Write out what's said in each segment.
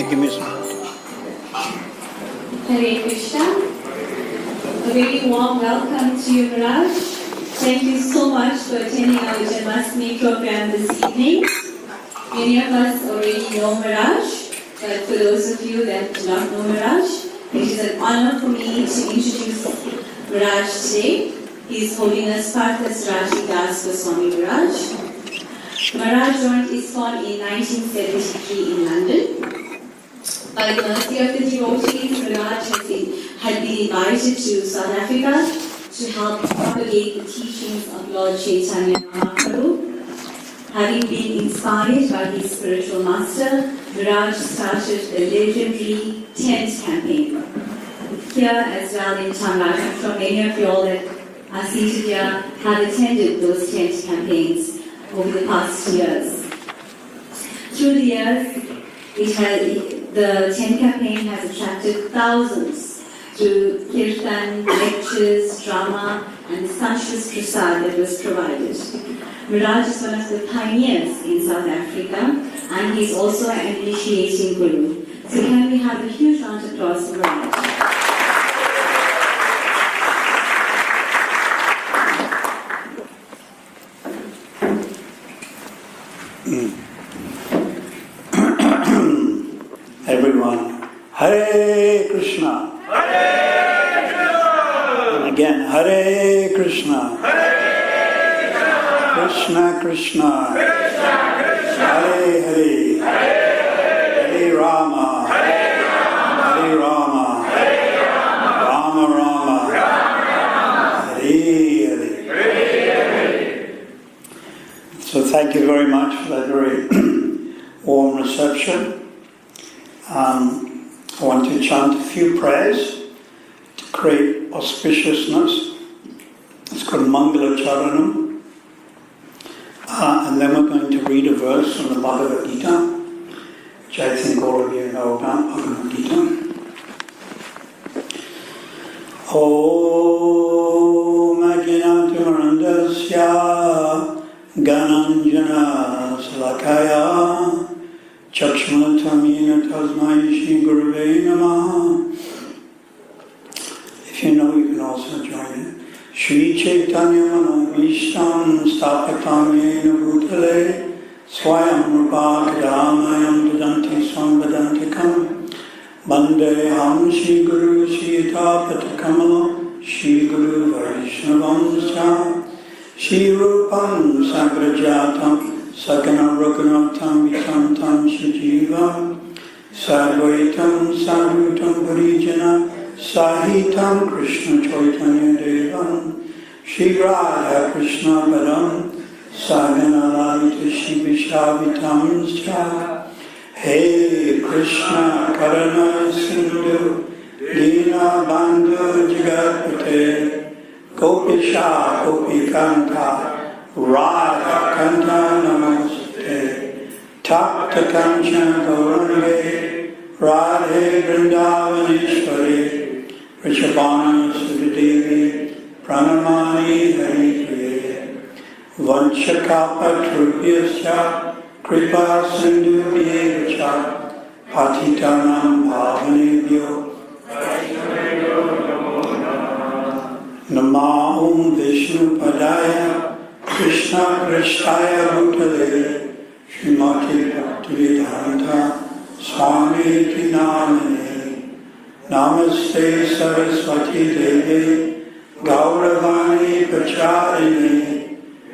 give me some. Hare Krishna. A very warm welcome to you, Maharaj. Thank you so much for attending our Janmastami program this evening. Many of us already know Maharaj, but for those of you that do not know Maharaj, it is an honor for me to introduce Maharaj today. He is holding us Partha Sarathi Das Goswami Maharaj. Maharaj joined ISKCON in 1973 in London. By the mercy of the devotees, Maharaj had been invited to South Africa to help propagate the teachings of Lord Chaitanya Mahaprabhu. Having been inspired by his spiritual master, Maharaj started the legendary tent campaign. Here as well in Tongaat, I'm sure many of you all that are seated here have attended those tent campaigns over the past years. Through the years, the tent campaign has attracted thousands through kirtan, lectures, drama, and the sumptuous prasad that was provided. Maharaj is one of the pioneers in South Africa, and he is also an initiating guru. So can we have a huge round of applause for Maharaj? Everyone, Hare Krishna. Hare Krishna. And again, Hare Krishna. Hare Krishna. Krishna Krishna. Krishna Krishna. Hare Hare. Hare Rama. Hare Rama. Rama Rama. Hare Hare. So thank you very much for that very warm reception. I want to chant a few prayers to create auspiciousness. It's called Mangala Charanam. And then we're going to read a verse from the Bhagavad Gita, which I think all of you know about, Bhagavad Gita. Om Ajnanatirandasya Gananjana Salakaya Chakshmatamina Tasmai Shri Gurave Namaha. If you know, you can also join it. Shri Chaitanya Manavishtam Stapatamena Bhutale Swayam Rupa Kadamayam Dadanti Swam Vedantikam Bandeham Shri Guru Shri Tapatakamala Shri Guru Vaishnavamsa Shri Rupam Sagrajatam Sakana Rukanatam Vitantam Shajivam Sadvaitam Sadhutam Parijana Sahitam Krishna Chaitanya Devam Shri Radha Krishna Padam Sagana Lalita Shri Vishavitam Scha Hey Krishna Karana Sindhu Dina Bandhu Jagatpate Gopisha Gopikanta Radha Kanta Namaste Tapta Kanchan Gauranga Radhe Vrindavaneshwari Rishabhana Suridevi Pranamani Haripriye Vanchakapatruvyasya Kripa Sindhu Vyevacha Patitanam Bhavanebhyo Nama Om Vishnu Padaya Krishna Krishnaya Bhutale Srimati Bhaktivedanta Swami Iti Namane Namaste Saraswati Devi Gauravani Pacharini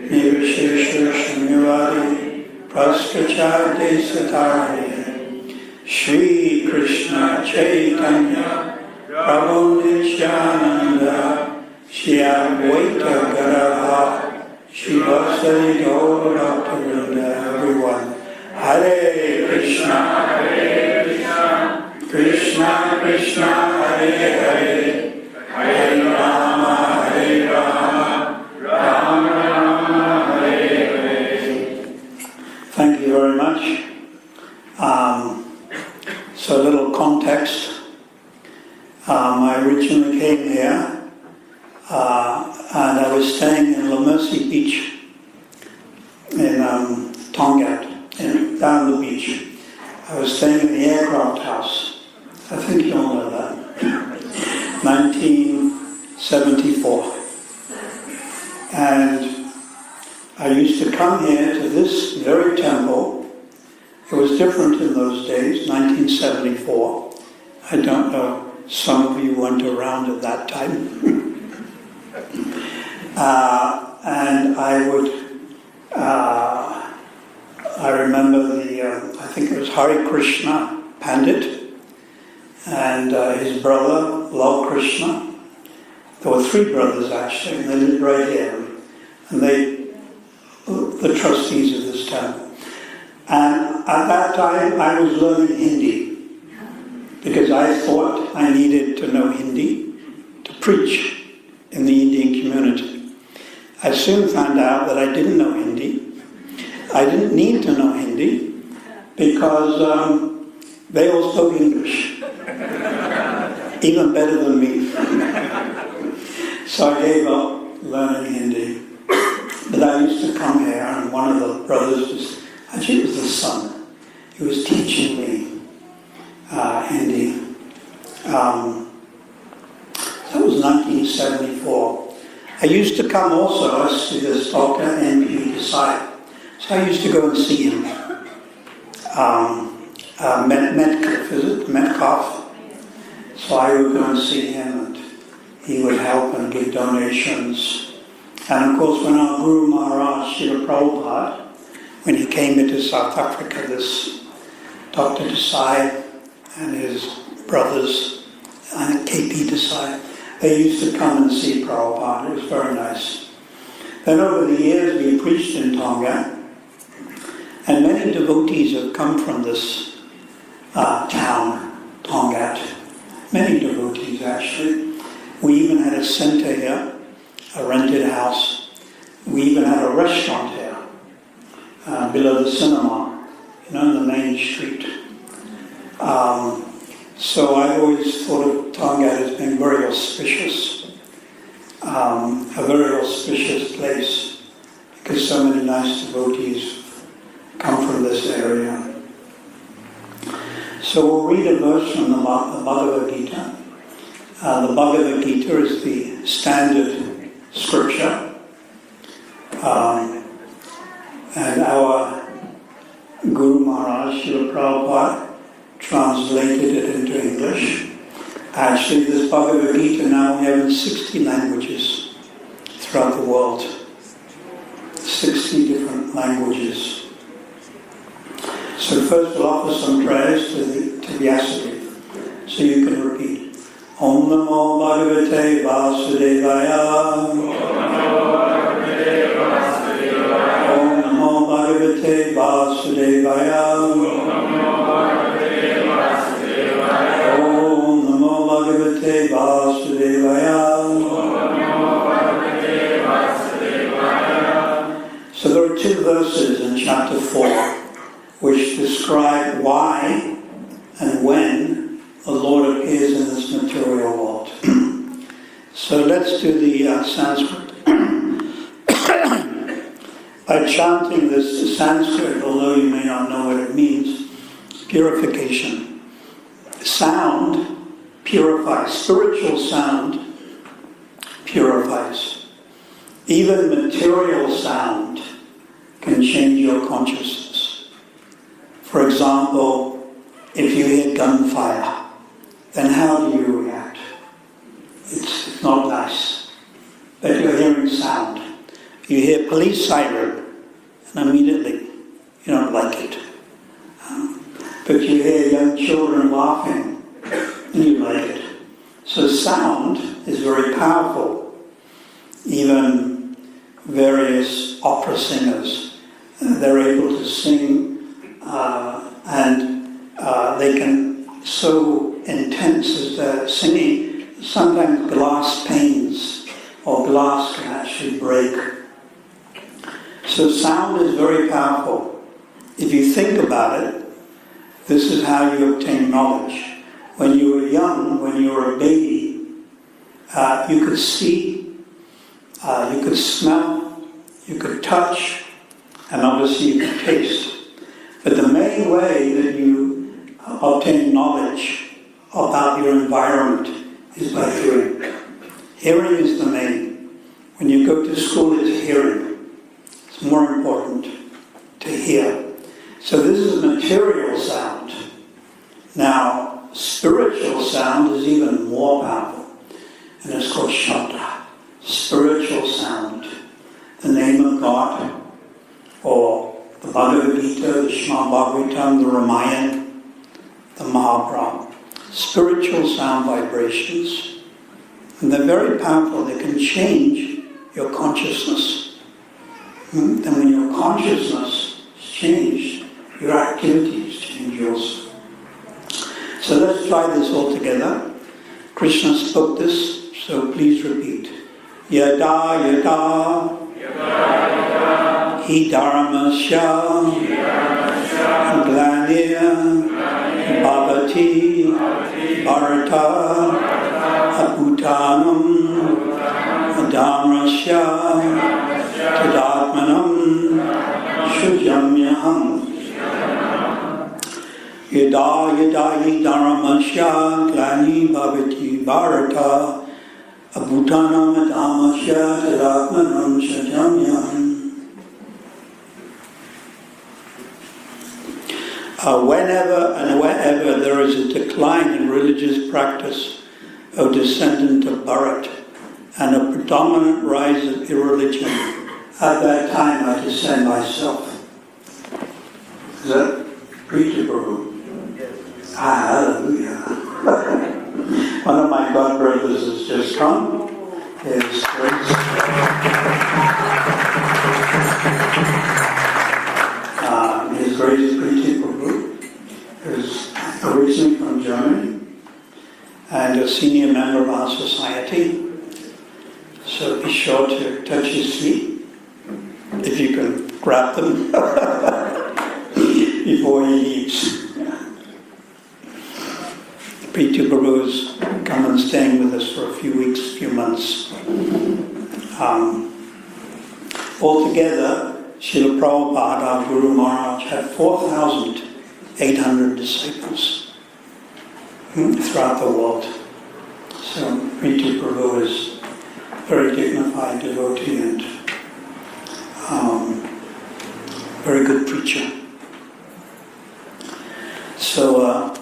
Nirvishesha Shunyavadi Praskachate Satari Shri Krishna Chaitanya Prabhu Nityananda Shri Advaita Gadadhar Shivasari Gaur Bhaktivinoda, everyone. Hare Krishna, Krishna Krishna, Hare Hare, Hare Rama, Rama Rama, Hare Hare. Thank you very much. So a little context. I originally came here and I was staying in La Mercy Beach in Tongaat, down the beach. I was staying in the aircraft house. I think you all know that. 1974. And I used to come here to this very temple. It was different in those days, 1974. I don't know, some of you weren't around at that time. And I would, I remember I think it was Hare Krishna Pandit and his brother, Lal Krishna. There were 3 brothers actually, and they lived right here. And they, the trustees of this temple. And at that time I was learning Hindi because I thought I needed to know Hindi to preach in the Indian community. I soon found out that I didn't know Hindi. I didn't need to know Hindi because they all spoke English, even better than me. So I gave up learning Hindi. But I used to come here, and one of the brothers was, actually it was the son, he was teaching me Hindi. That was 1974. I used to come also as to this Dr. N.P. Desai. So I used to go and see him. Metcalf. So I would go and see him, and he would help and give donations. And of course, when our Guru Maharaj, Srila Prabhupada, when he came into South Africa, this Dr. Desai and his brothers, and K.P. Desai, they used to come and see Prabhupada. It was very nice. Then over the years, we preached in Tongaat, and many devotees have come from this town, Tongaat. Many devotees, actually. We even had a center here, a rented house. We even had a restaurant here, below the cinema, in the main street. So I've always thought of Tongaat as being very auspicious, a very auspicious place, because so many nice devotees come from this area. So we'll read a verse from the Bhagavad Gita. The Bhagavad Gita is the standard scripture, and our Guru Maharaj, Srila Prabhupada, translated it into English. Actually, this Bhagavad Gita now we have in 60 languages throughout the world. 60 different languages. So first we'll offer some prayers to Vyasadeva. So you can repeat. Om Namo Bhagavate Vasudevaya. Om Namo Bhagavate Vasudevaya. Om Namo Bhagavate Vasudevaya. So there are 2 verses in chapter 4 which describe why and when the Lord appears in this material world. So let's do the Sanskrit. By chanting this Sanskrit, although you may not know what it means, purification. Sound purifies. Spiritual sound purifies. Even material sound can change your consciousness. For example, if you hear gunfire, then how do you react? It's not nice. But you're hearing sound. You hear police siren, and immediately you don't like it. But you hear young children laughing, and you like it. So sound is very powerful. Even various opera singers, they're able to sing, and they can, so intense as they're singing, sometimes glass panes or glass can actually break. So sound is very powerful. If you think about it, this is how you obtain knowledge. When you were young, when you were a baby, you could see, you could smell, you could touch, and obviously you could taste. But the main way that you obtain knowledge about your environment is by hearing. Hearing is the main. When you go to school, it's hearing. It's more important to hear. So this is material sound. Now, spiritual sound is even more powerful, and it's called Shabda. Spiritual sound. The name of God, or the Bhagavad Gita, the Srimad Bhagavatam, the Ramayana, the Mahabharata. Spiritual sound vibrations. And they're very powerful. They can change your consciousness. And when your consciousness is changed, your activities change also. So let's try this all together. Krishna spoke this, so please repeat. Yada yada hi dharmasya glanir bhavati bharata abhutanam dharmasya tadatmanam shujamyaham. Yada yada hi dharmasya glani bhavati bharata abhutanam dharmasya tadatmanam shujamyaham. Whenever and wherever there is a decline in religious practice, O descendant of Bharat, and a predominant rise of irreligion, at that time I descend myself. Is that Prthu Prabhu? Hallelujah. One of my god brothers has just come. His Grace Prthu Prabhu is originally from Germany and a senior member of our society. So be sure to touch his feet, if you can grab them, before he leaves. Prthu Prabhu has come and staying with us for a few weeks, few months. Altogether, Srila Prabhupada, our Guru Maharaj, had 4,800 disciples throughout the world. So Prthu Prabhu is a very dignified devotee and very good preacher. So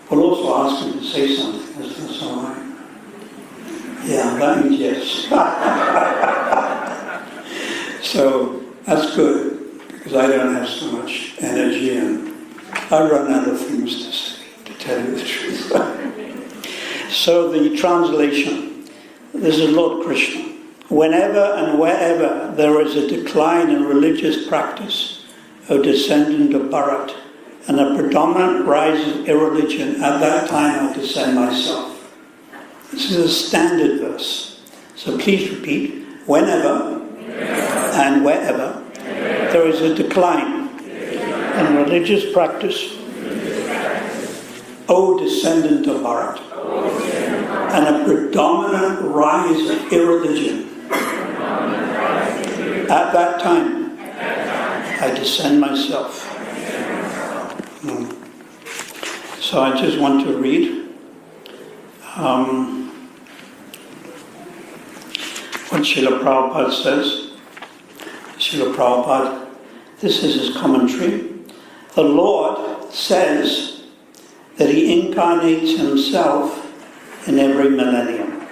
we'll also ask him to say something. Is that all right? Yeah, that means yes. So that's good, because I don't have so much energy and I run out of things to say, to tell you the truth. So the translation, this is Lord Krishna. Whenever and wherever there is a decline in religious practice, O descendant of Bharat, and a predominant rise of irreligion, at that time I descend myself. This is a standard verse. So please repeat, whenever and wherever there is a decline in religious practice, O descendant of Bharat, and a predominant rise of irreligion, at that time I descend myself. So I just want to read what Srila Prabhupada says. Srila Prabhupada, this is his commentary. The Lord says that he incarnates himself in every millennium.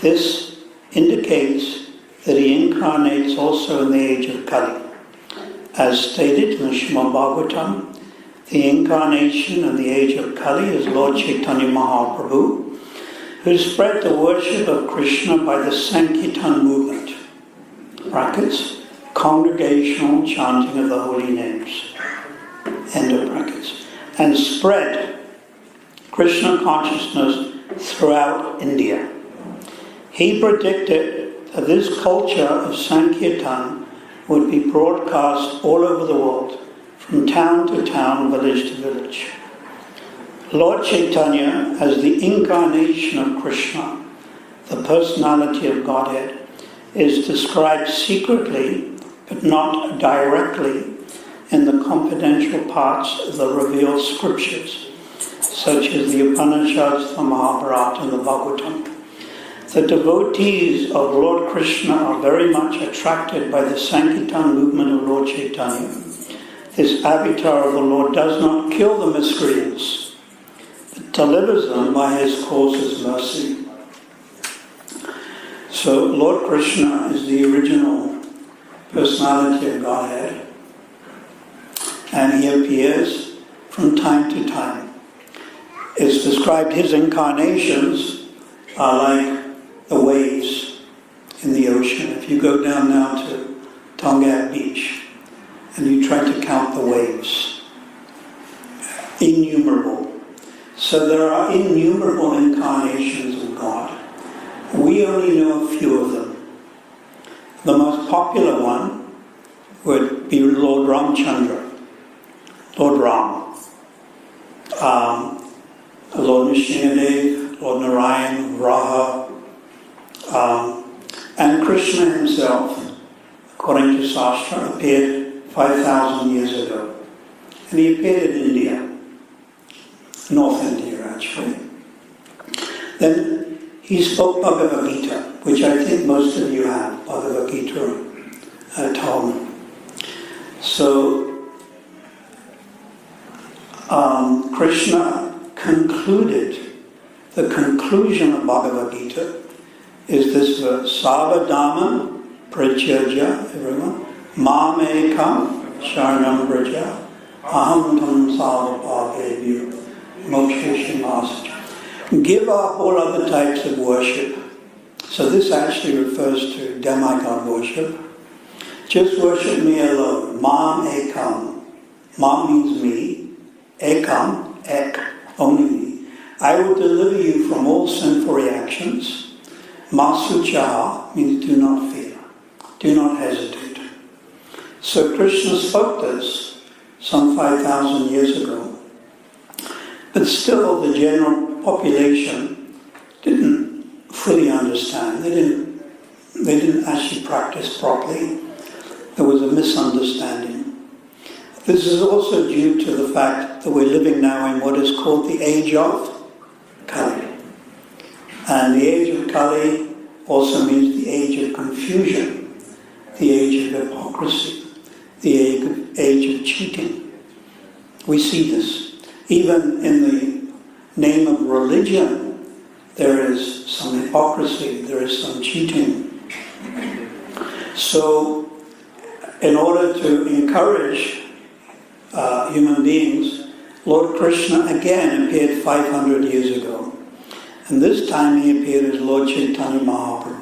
This indicates that he incarnates also in the age of Kali. As stated in the Srimad Bhagavatam, the incarnation in the age of Kali is Lord Chaitanya Mahaprabhu, who spread the worship of Krishna by the Sankirtan movement, brackets, congregational chanting of the holy names, end of brackets, and spread Krishna consciousness throughout India. He predicted that this culture of Sankirtan would be broadcast all over the world, from town to town, village to village. Lord Chaitanya, as the incarnation of Krishna, the personality of Godhead, is described secretly, but not directly, in the confidential parts of the revealed scriptures, such as the Upanishads, the Mahabharata, and the Bhagavatam. The devotees of Lord Krishna are very much attracted by the Sankirtan movement of Lord Chaitanya. This avatar of the Lord does not kill the miscreants, but delivers them by his course's mercy. So Lord Krishna is the original personality of Godhead, and he appears from time to time. It's described his incarnations are like the waves in the ocean. If you go down now to Tongaat beach and you try to count the waves, innumerable. So there are innumerable incarnations of God. We only know a few of them. The most popular one would be Lord Ramchandra, Lord Ram, Lord Nrsimhadev, Lord Narayan, Raha, and Krishna himself, according to Shastra, appeared 5,000 years ago. And he appeared in India, North India actually. Then he spoke Bhagavad Gita, which I think most of you have, Bhagavad Gita at home. So Krishna concluded, the conclusion of Bhagavad Gita is this verse, Savadama Pratyajya, everyone, Mam Ekam Sharanam Braja, Aham Tam Savapavebhyo, Moksheshimasacha. Give up all other types of worship. So this actually refers to demigod worship. Just worship me alone. Mam Ekam. Mam means me. Ekam, Ek, only me. I will deliver you from all sinful reactions. Masuchaha means do not fear. Do not hesitate. So Krishna spoke this some 5,000 years ago. But still the general population didn't fully understand. They didn't actually practice properly. There was a misunderstanding. This is also due to the fact that we're living now in what is called the age of Kali. And the age of Kali also means the age of confusion, the age of hypocrisy, the age of cheating. We see this. Even in the name of religion, there is some hypocrisy, there is some cheating. So, in order to encourage human beings, Lord Krishna again appeared 500 years ago. And this time he appeared as Lord Chaitanya Mahaprabhu.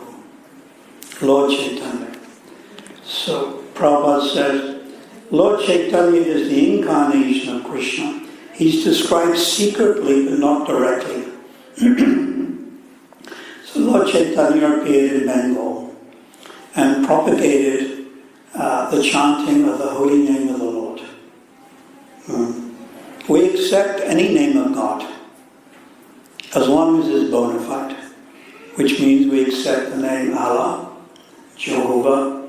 Lord Chaitanya. So Prabhupada says, Lord Chaitanya is the incarnation of Krishna. He's described secretly but not directly. So Lord Chaitanya appeared in Bengal and propagated the chanting of the holy name of the Lord. We accept any name of God as long as it's bona fide, which means we accept the name Allah, Jehovah,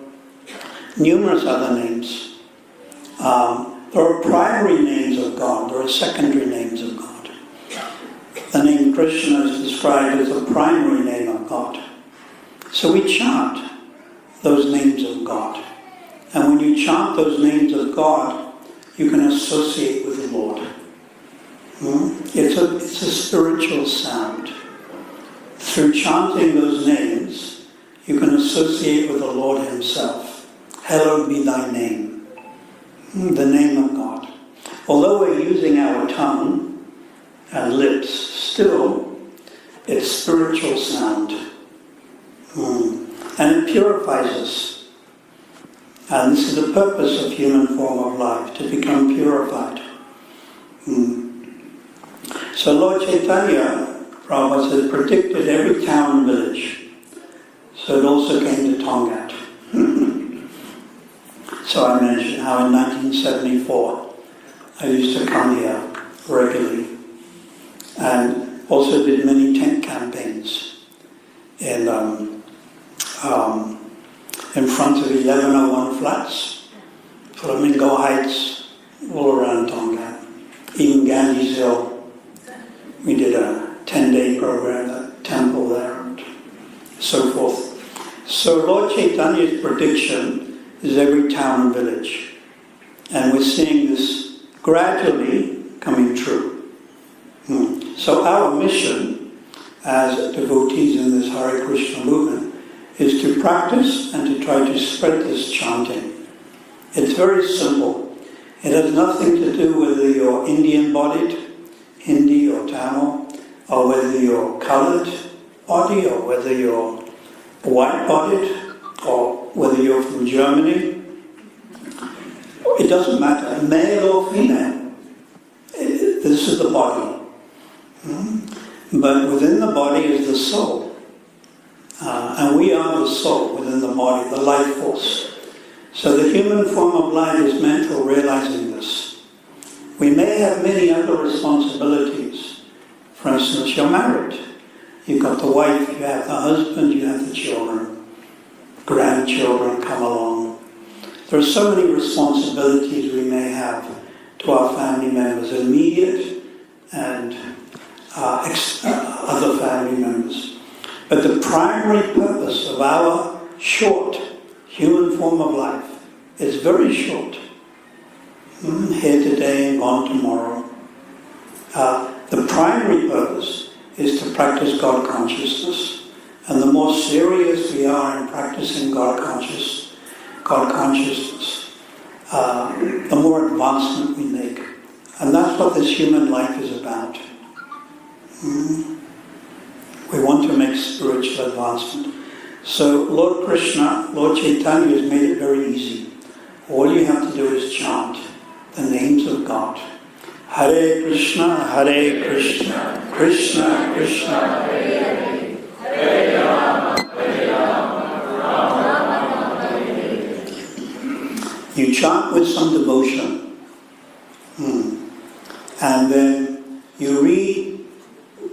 numerous other names. There are primary names of God, there are secondary names of God. The name Krishna is described as a primary name of God. So we chant those names of God. And when you chant those names of God, you can associate with the Lord. It's a spiritual sound. Through chanting those names, you can associate with the Lord himself. Hallowed be thy name. The name of God. Although we're using our tongue and lips, still it's spiritual sound. And it purifies us. And this is the purpose of human form of life, to become purified. So Lord Chaitanya, Prabhupada said, predicted every town and village. So it also came to Tongaat. So I mentioned how in 1974 I used to come here regularly and also did many tent campaigns in front of 1101 flats Flamingo Heights, all around Tongaat, even Ganges Hill. We did a 10-day program at the temple there and so forth. So Lord Chaitanya's prediction is every town and village. And we're seeing this gradually coming true. So our mission as devotees in this Hare Krishna movement is to practice and to try to spread this chanting. It's very simple. It has nothing to do whether you're Indian-bodied, Hindi or Tamil, or whether you're coloured body, or whether you're white-bodied, or whether you're from Germany. It doesn't matter, male or female. This is the body. But within the body is the soul. And we are the soul within the body, the life force. So the human form of life is meant for realizing this. We may have many other responsibilities. For instance, you're married. You've got the wife, you have the husband, you have the children. Grandchildren come along. There are so many responsibilities we may have to our family members, immediate and other family members. But the primary purpose of our short human form of life is very short. Here today and gone tomorrow. The primary purpose is to practice God consciousness. And the more serious we are in practicing God consciousness, the more advancement we make. And that's what this human life is about. We want to make spiritual advancement. So Lord Krishna, Lord Chaitanya has made it very easy. All you have to do is chant the names of God. Hare Krishna, Krishna Krishna, Hare Hare, Hare Rama, Rama Rama, Hare Hare. You chant with some devotion. And then you read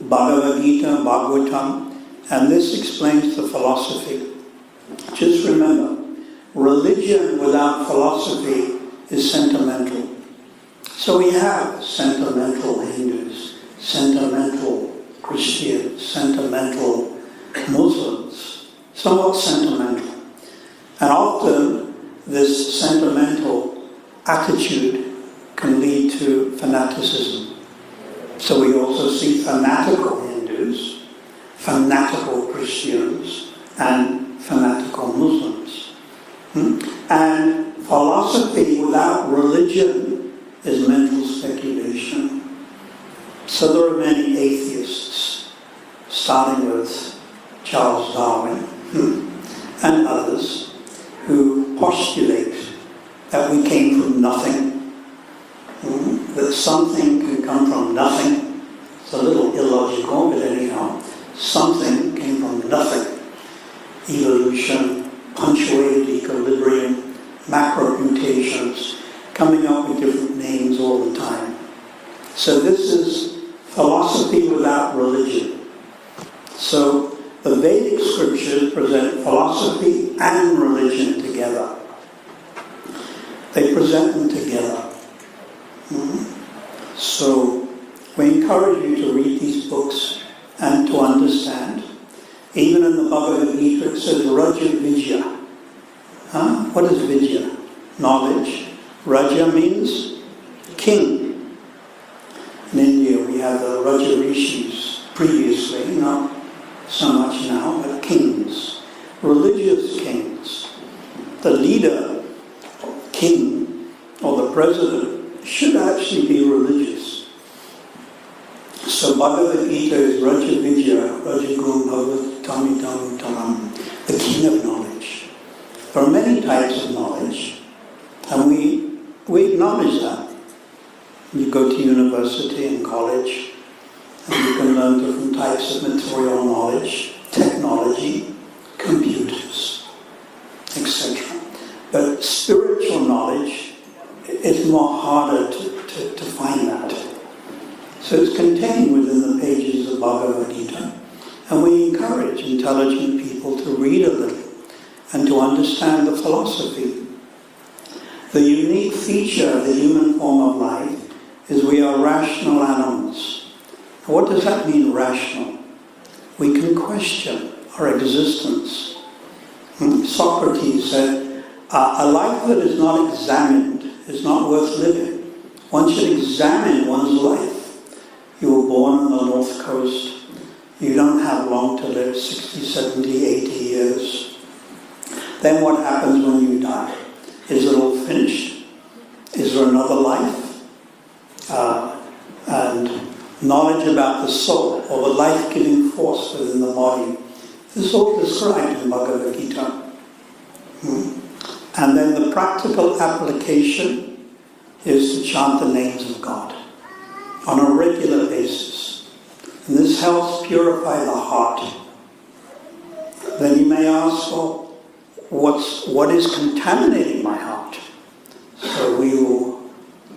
Bhagavad Gita, Bhagavatam, and this explains the philosophy. Just remember, religion without philosophy is sentimental. So we have sentimental Hindus, sentimental Christians, sentimental Muslims, somewhat sentimental. And often this sentimental attitude can lead to fanaticism. So we also see fanatical Hindus, fanatical Christians, and fanatical Muslims. And philosophy without religion is mental speculation. So there are many atheists, starting with Charles Darwin and others, who postulate that we came from nothing, that something can come from nothing. It's a little illogical, but anyhow, something came from nothing. Evolution, punctuated equilibrium, macro-mutations, coming up with different names all the time. So this is philosophy without religion. So the Vedic scriptures present philosophy and religion together. They present them together. So we encourage you to read these books and to understand. Even in the Bhagavad Gita it says Raja Vidya. What is Vidya? Knowledge. Raja means king. In India we have the Raja Rishis previously, not so much now, but kings. Religious kings. The leader, king, or the president should actually be religious. So Bhagavad Gita is Raja Vidya, Raja Guru Bhagavad Tamidam Taram, the king of knowledge. There are many types of knowledge, and we acknowledge that. You go to university and college, and you can learn different types of material knowledge, technology, computers, etc. But spiritual knowledge is more harder to find that. So it's contained within the pages of Bhagavad Gita, and we encourage intelligent people to read a little and to understand the philosophy. The unique feature of the human form of life is we are rational animals. What does that mean, rational? We can question our existence. Socrates said, a life that is not examined is not worth living. One should examine one's life. You were born on the North Coast. You don't have long to live, 60, 70, 80 years. Then what happens when you die? Is it all finished? Is there another life? And knowledge about the soul, or the life-giving force within the body, this is all described in Bhagavad Gita. And then the practical application is to chant the names of God on a regular basis. And this helps purify the heart. Then you may ask, well, what is contaminating my heart? So we will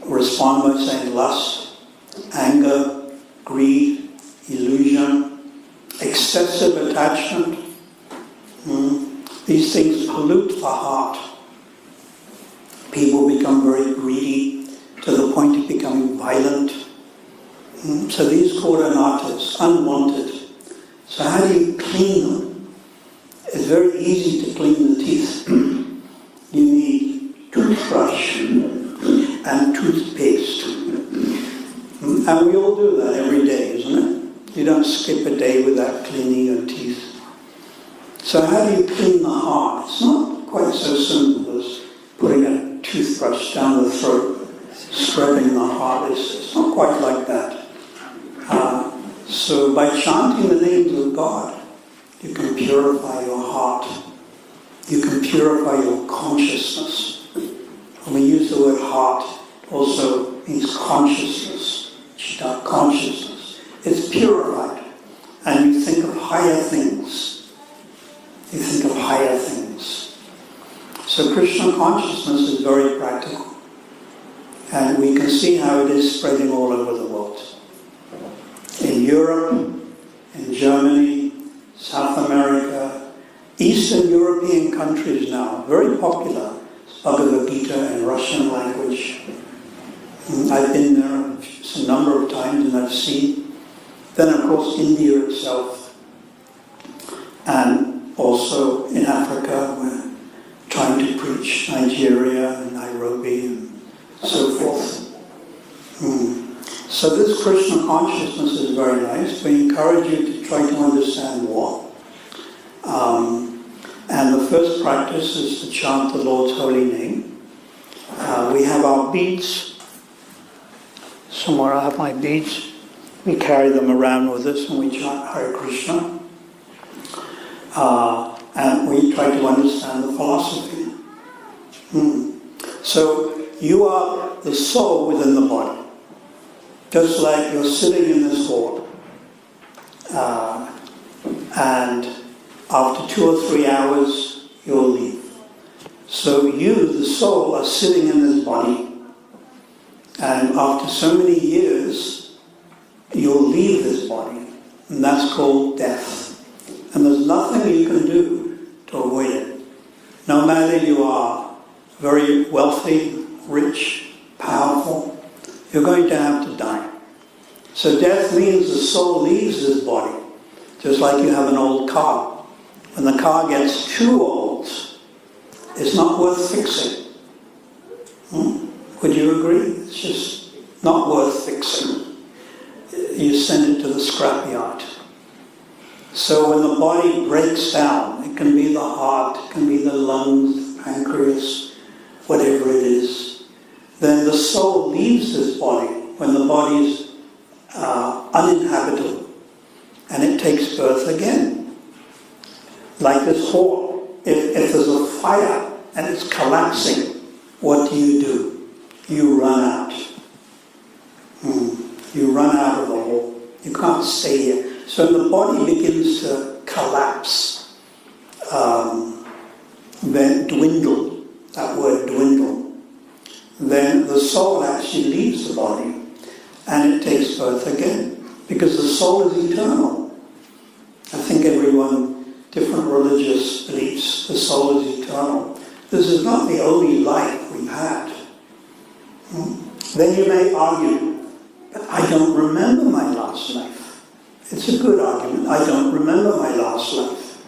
respond by saying lust, anger, greed, illusion, excessive attachment. These things pollute the heart. People become very greedy to the point of becoming violent. So these coordinatas, unwanted. So how do you clean them? It's very easy to clean the teeth. You need toothbrush and toothpaste. And we all do that every day, isn't it? You don't skip a day without cleaning your teeth. So how do you clean the heart? It's not quite so simple as putting a toothbrush down the throat, scrubbing the heart. It's not quite like that. So by chanting the names of God, you can purify your heart. You can purify your consciousness. When we use the word heart, also means consciousness. Chitta, consciousness. It's purified. And you think of higher things. You think of higher things. So Krishna consciousness is very practical. And we can see how it is spreading all over the world. In Europe, in Germany, South America, Eastern European countries now, very popular, Bhagavad Gita in Russian language. I've been there a number of times and I've seen. Then of course India itself. And also in Africa, we're trying to preach Nigeria and Nairobi and so forth. So this Krishna consciousness is very nice. We encourage you to try to understand more. And the first practice is to chant the Lord's holy name. We have our beads. Somewhere I have my beads. We carry them around with us and we chant Hare Krishna. And we try to understand the philosophy. So you are the soul within the body. Just like you're sitting in this hall. And after 2 or 3 hours, you'll leave. So you, the soul, are sitting in this body. And after so many years, you'll leave this body. And that's called death. And there's nothing you can do to avoid it. No matter you are very wealthy, rich, powerful, you're going to have to die. So death means the soul leaves this body. Just like you have an old car. When the car gets too old, it's not worth fixing. Would you agree? It's just not worth fixing. You send it to the scrapyard. So when the body breaks down, it can be the heart, it can be the lungs, the pancreas, whatever it is, then the soul leaves this body when the body is uninhabitable. And it takes birth again. Like this hall, if there's a fire and it's collapsing, what do? You run out. You run out of the hall. You can't stay here. So when the body begins to collapse, then dwindle, that word dwindle, then the soul actually leaves the body and it takes birth again. Because the soul is eternal. I think everyone, different religious beliefs, the soul is eternal. This is not the only life we've had. Then you may argue, but I don't remember my last life. It's a good argument. I don't remember my last life.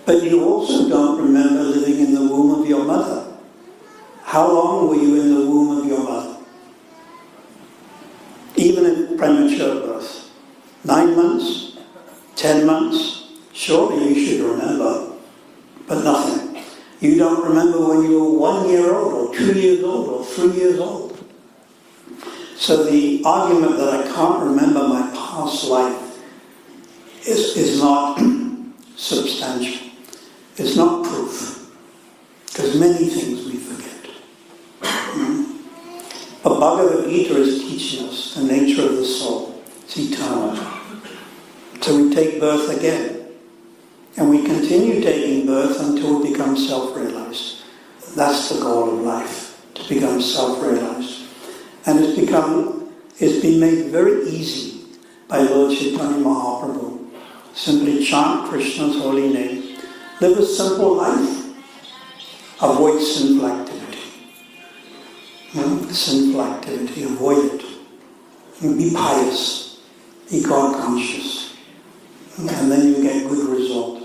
But you also don't remember living in the womb of your mother. How long were you in the womb of your mother? Even in premature birth. 9 months? 10 months? Surely you should remember. But nothing. You don't remember when you were 1 year old, or 2 years old, or 3 years old. So the argument that I can't remember my past life is not substantial. It's not proof. Because many things we forget. But Bhagavad Gita is teaching us the nature of the soul. It's eternal. So we take birth again. And we continue taking birth until we become self-realized. That's the goal of life, to become self-realized. And it's been made very easy by Lord Chaitanya Mahaprabhu. Simply chant Krishna's holy name. Live a simple life. Avoid sinful activity. Sinful activity, avoid it. And be pious. Be God conscious. And then you get good result.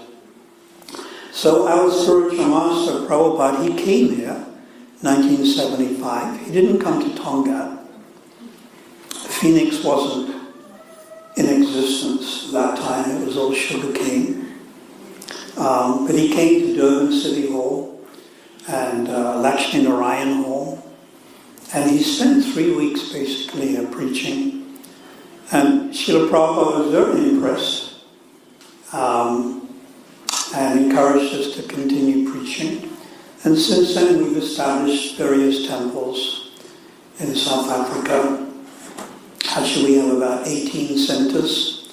So our spiritual master, Prabhupada, he came here 1975. He didn't come to Tongaat. Phoenix wasn't in existence at that time. It was all sugarcane. But he came to Durban City Hall and Lakshmi Narayan Hall. And he spent 3 weeks basically preaching. And Srila Prabhupada was very impressed and encouraged us to continue preaching. And since then we've established various temples in South Africa. Actually we have about 18 centers.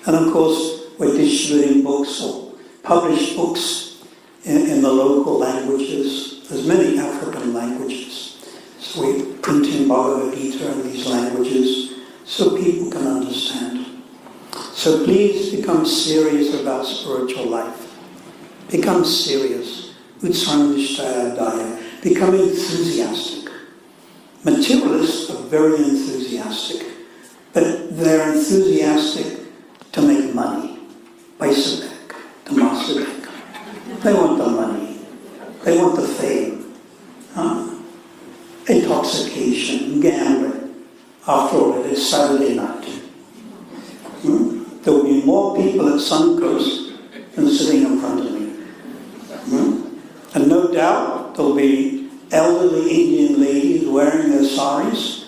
And of course we're distributing books or published books in the local languages. There's many African languages. So we're printing Bhagavad Gita in these languages so people can understand. So please become serious about spiritual life. Become serious. Utsangishtaya. Become enthusiastic. Materialists are very enthusiastic. But they're enthusiastic to make money. Paisabek, to Masabek. They want the money. They want the fame. Intoxication, gambling. After all, it is Saturday night. There will be more people at Suncoast than sitting in front of me. And no doubt there will be elderly Indian ladies wearing their saris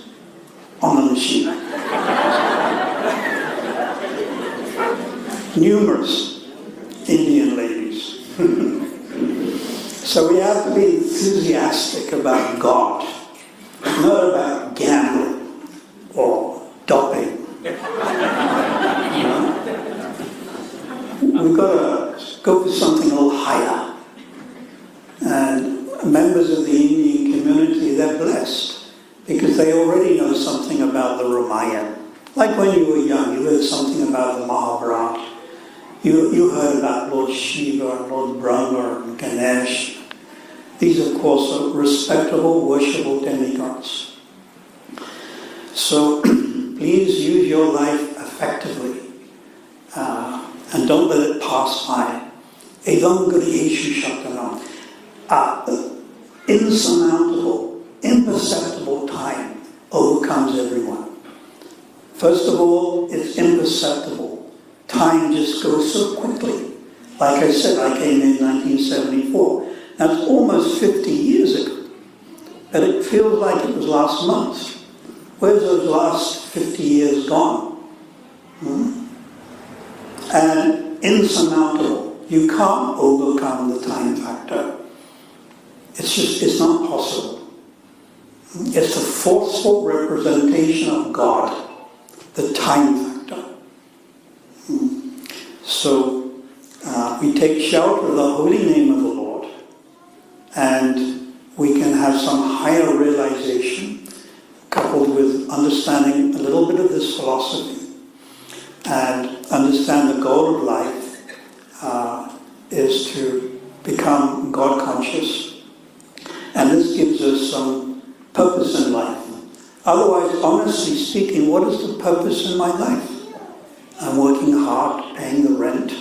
on the machine. Numerous Indian ladies. So we have to be enthusiastic about God, not about gambling or doping. We've got to go for something a little higher. And members of the Indian community, they're blessed because they already know something about the Ramayana. Like when you were young, you heard something about the Mahabharata. You heard about Lord Shiva and Lord Brahma and Ganesh. These, of course, are respectable, worshipable demigods. So please use your life effectively and don't let it pass by. Insurmountable, imperceptible time overcomes everyone. First of all, it's imperceptible. Time just goes so quickly. Like I said, I came in 1974. That's almost 50 years ago. But it feels like it was last month. Where's those last 50 years gone? And insurmountable. You can't overcome the time factor. It's not possible. It's a forceful representation of God, the time factor. So we take shelter of the holy name of the Lord, and we can have some higher realization coupled with understanding a little bit of this philosophy and understand the goal of life is to become God conscious. And this gives us some purpose in life. Otherwise, honestly speaking, what is the purpose in my life? I'm working hard, paying the rent,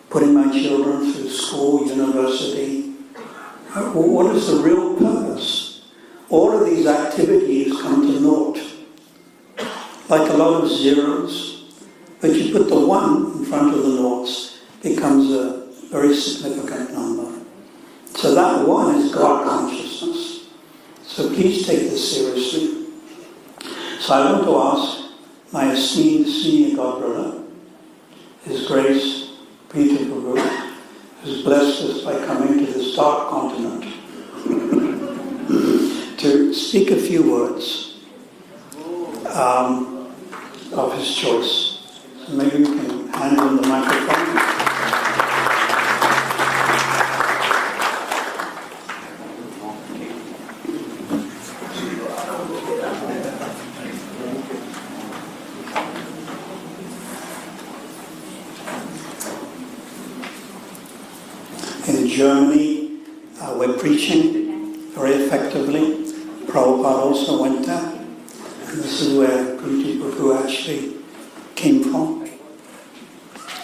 putting my children through school, university. What is the real purpose? All of these activities come to naught, like a lot of zeros, but you put the one in front of the noughts, becomes a very significant number. So that one is God consciousness. So please take this seriously. So I want to ask my esteemed senior godbrother, His Grace Prthu Prabhu, who's blessed us by coming to this dark continent, to speak a few words of his choice. So maybe we can hand him the microphone. In Germany, we're preaching very effectively. Prabhupada also went there. And this is where Prthu Prabhu actually came from.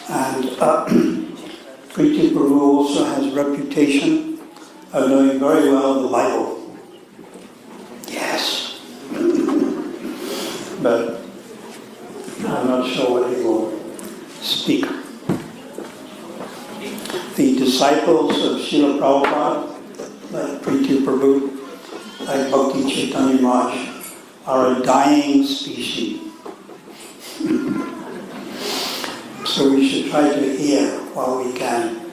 And Prthu Prabhu also has reputation of knowing very well the Bible. Yes. But I'm not sure what he will speak. The disciples of Srila Prabhupada, like Prthu Prabhu, like Bhakti Chaitanya Maharaj, are a dying species. So we should try to hear while we can,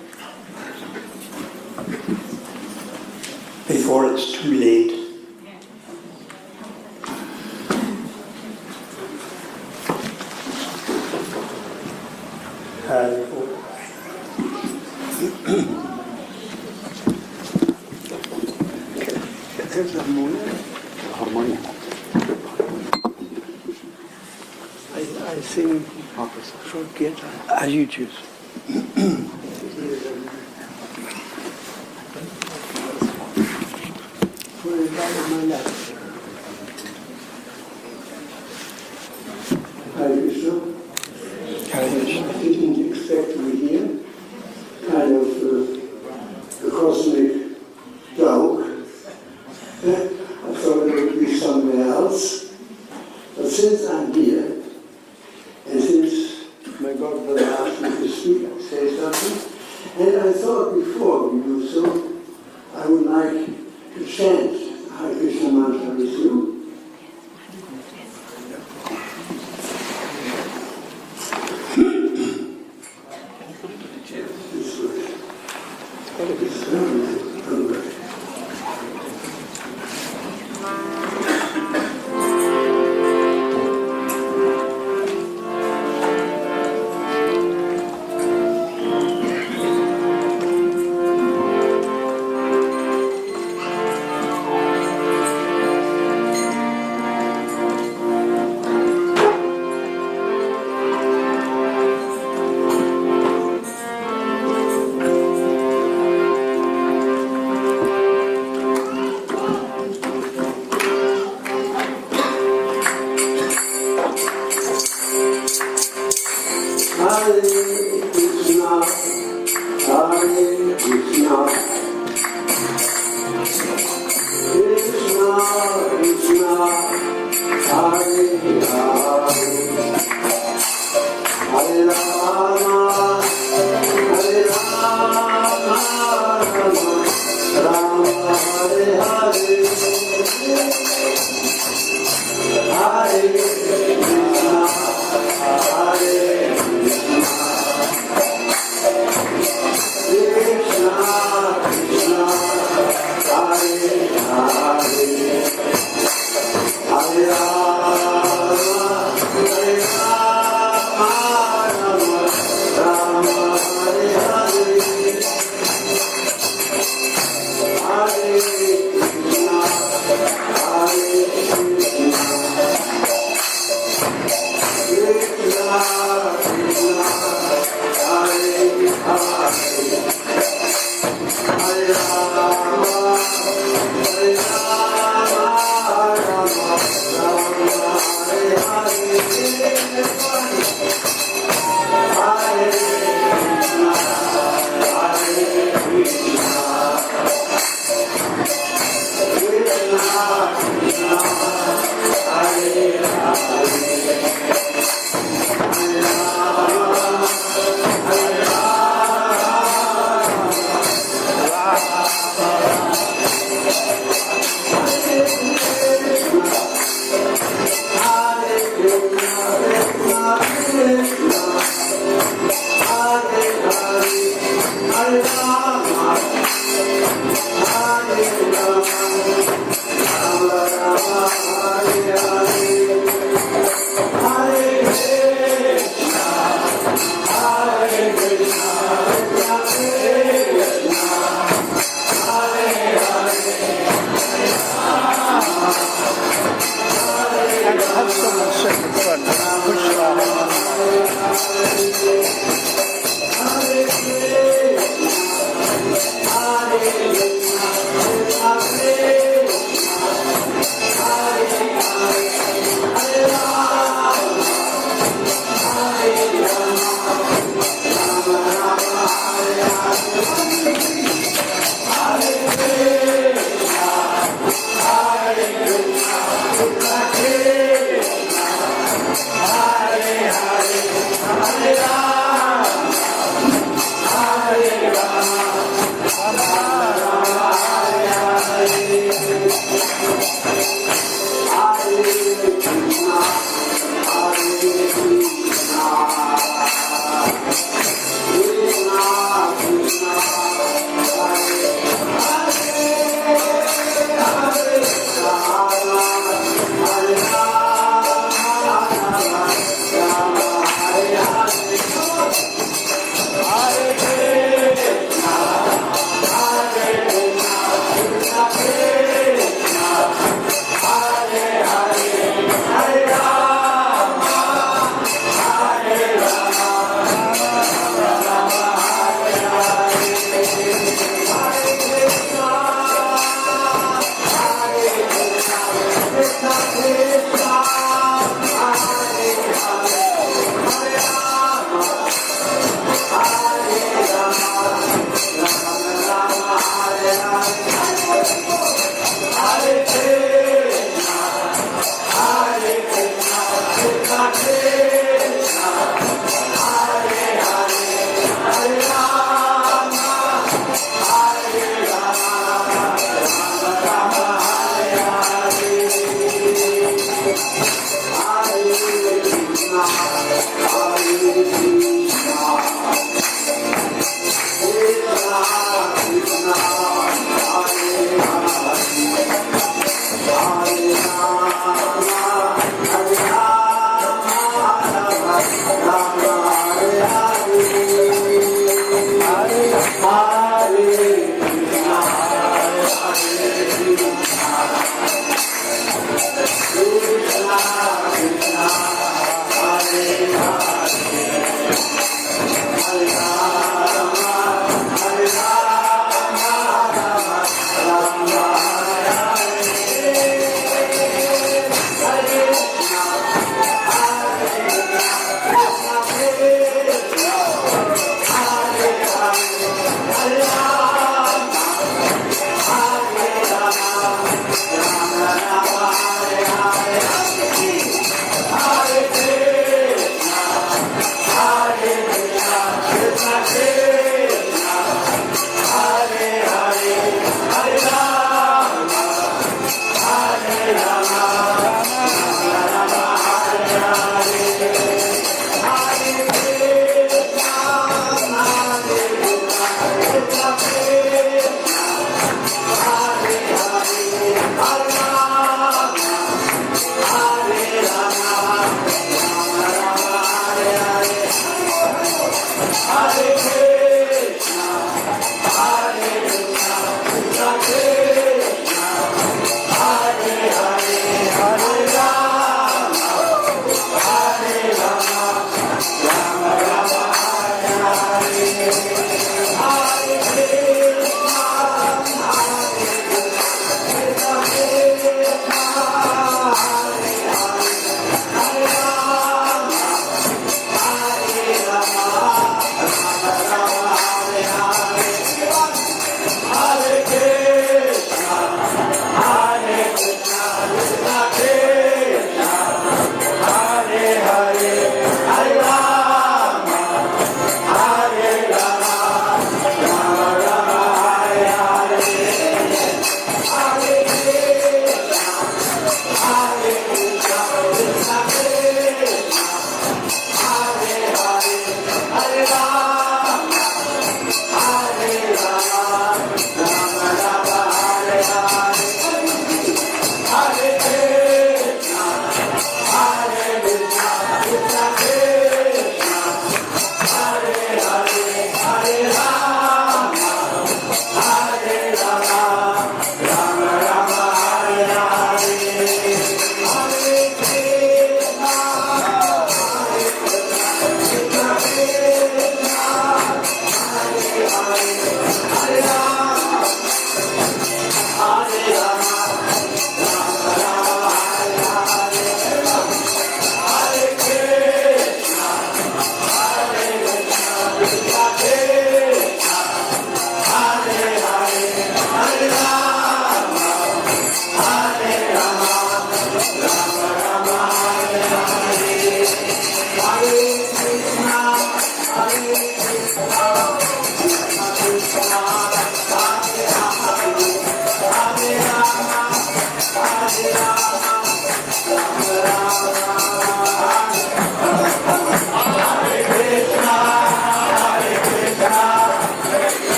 before it's too late. I sing short guitar. As you choose. For the light of my life. Hare Krishna. I didn't expect to be here. Kind of a cosmic joke. I thought it would be somewhere else. But since I'm here, and since my godbrother asked me to speak, say something, and I thought before we do so, I would like to chant Hare Krishna mantra with you.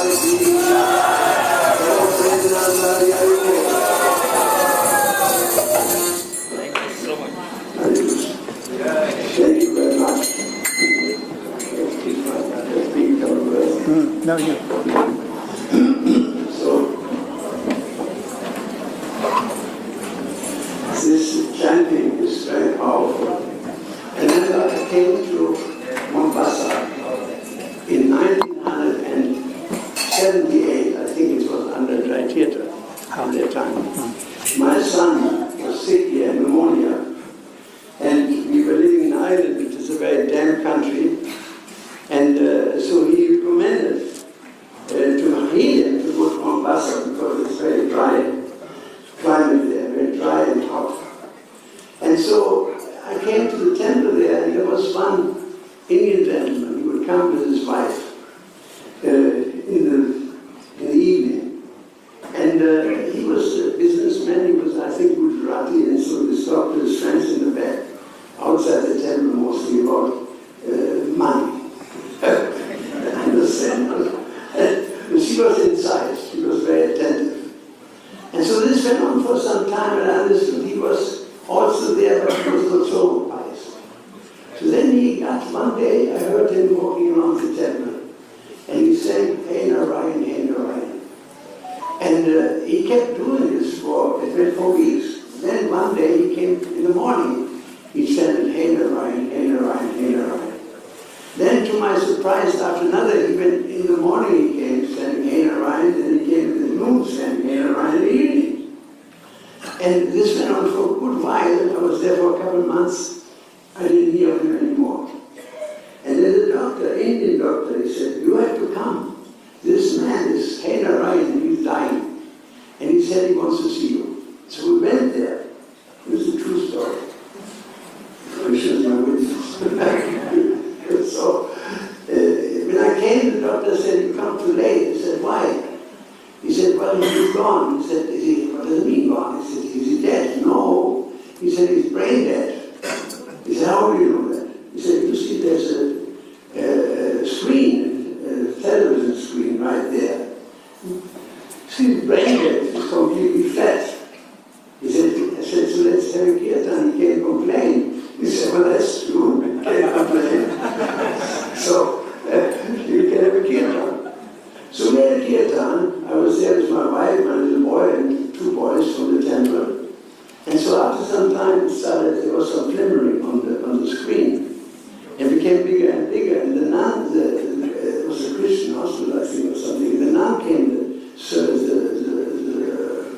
Thank you very much. No, you. So, this chanting is very powerful. And then I came to Mombasa in 1978. I think it was under dry theatre at that time. My son was sick, he had pneumonia, and we were living in Ireland, which is a very damp country, and so he recommended to heal him to go to Mombasa because it's very dry climate there, very dry and hot. And so I came to the temple there, and there was one Indian gentleman who would come with his wife in the evening. And he was a businessman, he was, I think, Gujarati, and so he talked to his friends in the back, outside the temple, mostly about money. I understand. And she was inside, she was very attentive. And so this went on for some time, and I understood he was also there, but he was not so wise. So then he got, one day, I heard him walking around the temple, and he sang, Hey Narayan, Hey Narayan. And he kept doing this for 4 weeks. Then one day he came in the morning, he sang, Hey Narayan, Hey Narayan, Hey Narayan. Then to my surprise, after another event, in the morning he came saying, Hey Narayan, then he came in the noon saying, Hey Narayan in the evening. And this went on for a good while. I was there for a couple of months. I didn't hear of him anymore. And then the doctor, Indian doctor, he said, you have to come. This man is Hey Narayan, he's dying. And he said he wants to see you. So we went there. It was a true story. Krishna is my witness. So when I came, the doctor said, you come too late. I said, why? He said, well, he's gone. He said, what does it mean gone? He said, is he dead? No. He said, he's brain dead. He said, how do you know that? He said, you see, there's a screen, a television screen right there. See, his brain dead is completely flat. He said, I said, so let's have a kirtan. He can't complain. He said, well, that's true. You can't complain. So, you can have a kirtan. So we had a kirtan. I was there with my wife, my little boy, and 2 boys from the temple. And so after some time it started, there was some glimmering on the screen. It became bigger and bigger. And the nun, it was a Christian hospital, I think, or something. The nun came,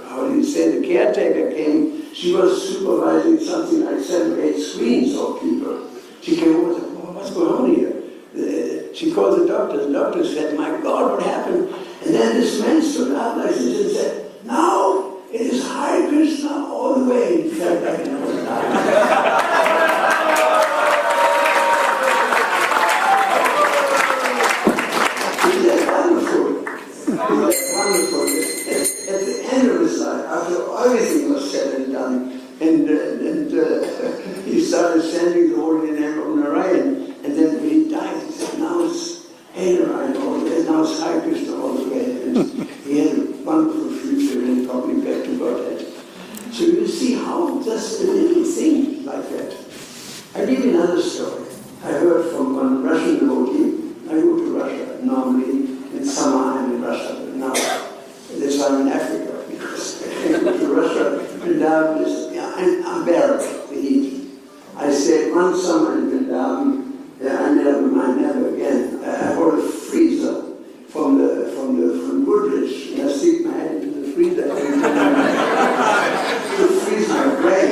how do you say, the caretaker came. She was supervising something like 7 or 8 screens of people. She came over and said, what's going on here? She called the doctor. The doctor said, my God, what happened? And then this man stood up like this and said, now it is Hare Krishna all the way. He fell back and was dying. Isn't that wonderful? Isn't that wonderful? At the end of his life, after everything was said and done, and he started chanting the holy name of Narayan, and then when he died, he said, now it's Hey Narayan all the way, now it's Hare Krishna all the way. And he had a wonderful future and probably back to Godhead. So you see how just a little thing like that. I'll give you another story. I heard from one Russian devotee. I go to Russia normally in summer. I'm in Russia, but now this time in Africa because I go to Russia Vrindavan is unbearable, the heat. I stayed one summer in Vrindavan. I never again. I bought a freezer from Goodrich, and I stick my head into the freezer to freeze my brain.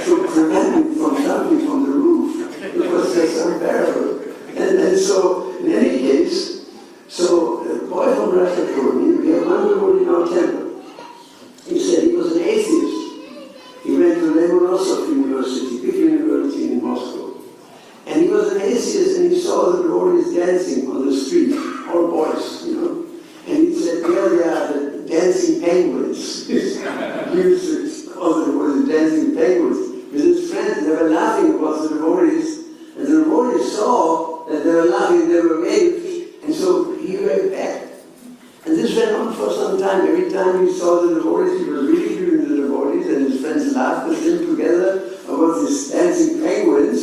To prevent me from jumping from the roof. It was just unbearable. And so, in any case, so the boy from Russia told me, we have one devotee in our temple. He said he was an atheist. He went to Lomonosov University, big university in Moscow. And he was an atheist, and he saw the devotees dancing on the street, all boys, you know. And he said, there they are, the dancing penguins. He used to call the devotees dancing penguins. With his friends, they were laughing about the devotees. And the devotees saw that they were laughing, they were waved. And so for some time. Every time he saw the devotees, he was really doing the devotees, and his friends laughed with him together about these dancing penguins.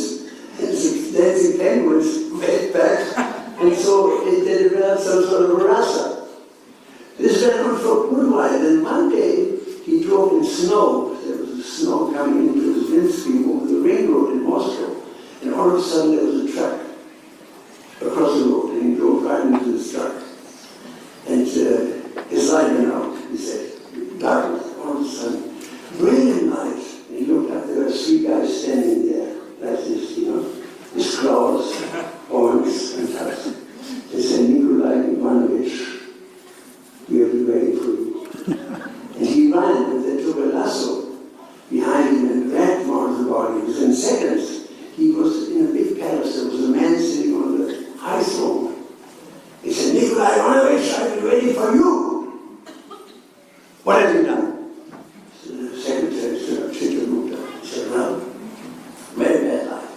And the dancing penguins went back, and so they developed some sort of a rasa. This went on for a good while. Then one day, he drove in snow. There was snow coming into his windscreen over the ring road in Moscow. And all of a sudden, there was a truck across the road, and he drove right into this truck. And his light went out, he said. Darkness, all of a sudden. Brilliant light. And he looked up, there were three guys standing there, like this, with claws, horns, and tusk. They said, Nikolai Ivanovich, we have been waiting for you. And he ran, and they took a lasso behind him and dragged him out of the body. Within seconds, he was in a big palace. There was a man sitting on the high throne. He said, Nikolai Ivanovich, I've been waiting for you. What have you done? The secretary looked up. He said, well, very bad life.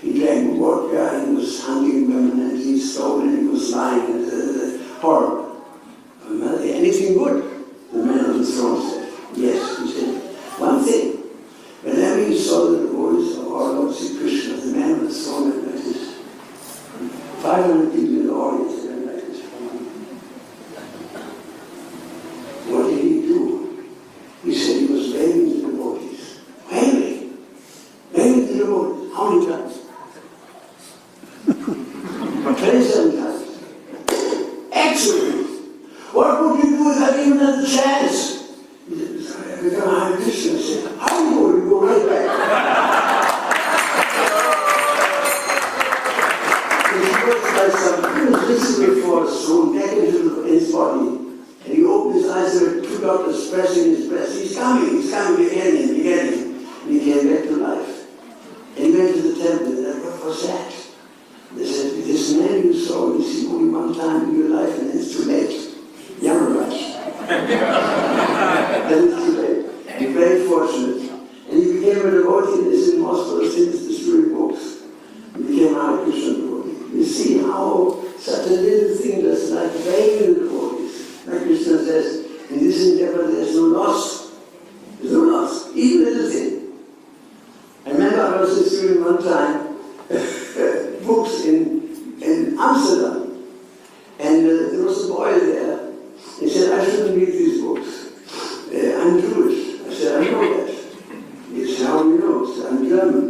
He drank vodka, he was hunting women, and he stole, and he was lying, and horrible. Well, anything good? The man on the throne said, yes. He said, one thing. Whenever he saw the devotees of our Lord Sri Krishna, the man on the throne went like this. 500 people in the audience went like this. What did he do? He said he was waving the devotees. Waving the devotees. How many times? 27 times. Excellent. What would you do if I gave another chance? He said, I become Hare Krishna. He said, how do you go? You go right back. He was listening for us, thrown back into his body. And he opened his eyes, there were two doctors pressing his breast. He's coming, again and again. And he came back to life. And he went to the temple, and what was that? They said, this man you saw, you see only one time in your life, and it's too late. Yamaraj. Then it's too late. He's very fortunate. And he became a devotee, and is in Moscow since distributing books. He became a Hare Krishna devotee. You see how such a little thing that's like waving the devotees. Like Krishna says, in this endeavor there's no loss. There's no loss, even a little thing. I remember I was distributing one time books in Amsterdam. And there was a boy there. He said, I shouldn't read these books. I'm Jewish. I said, I know that. He said, how do you know? I said, I'm German.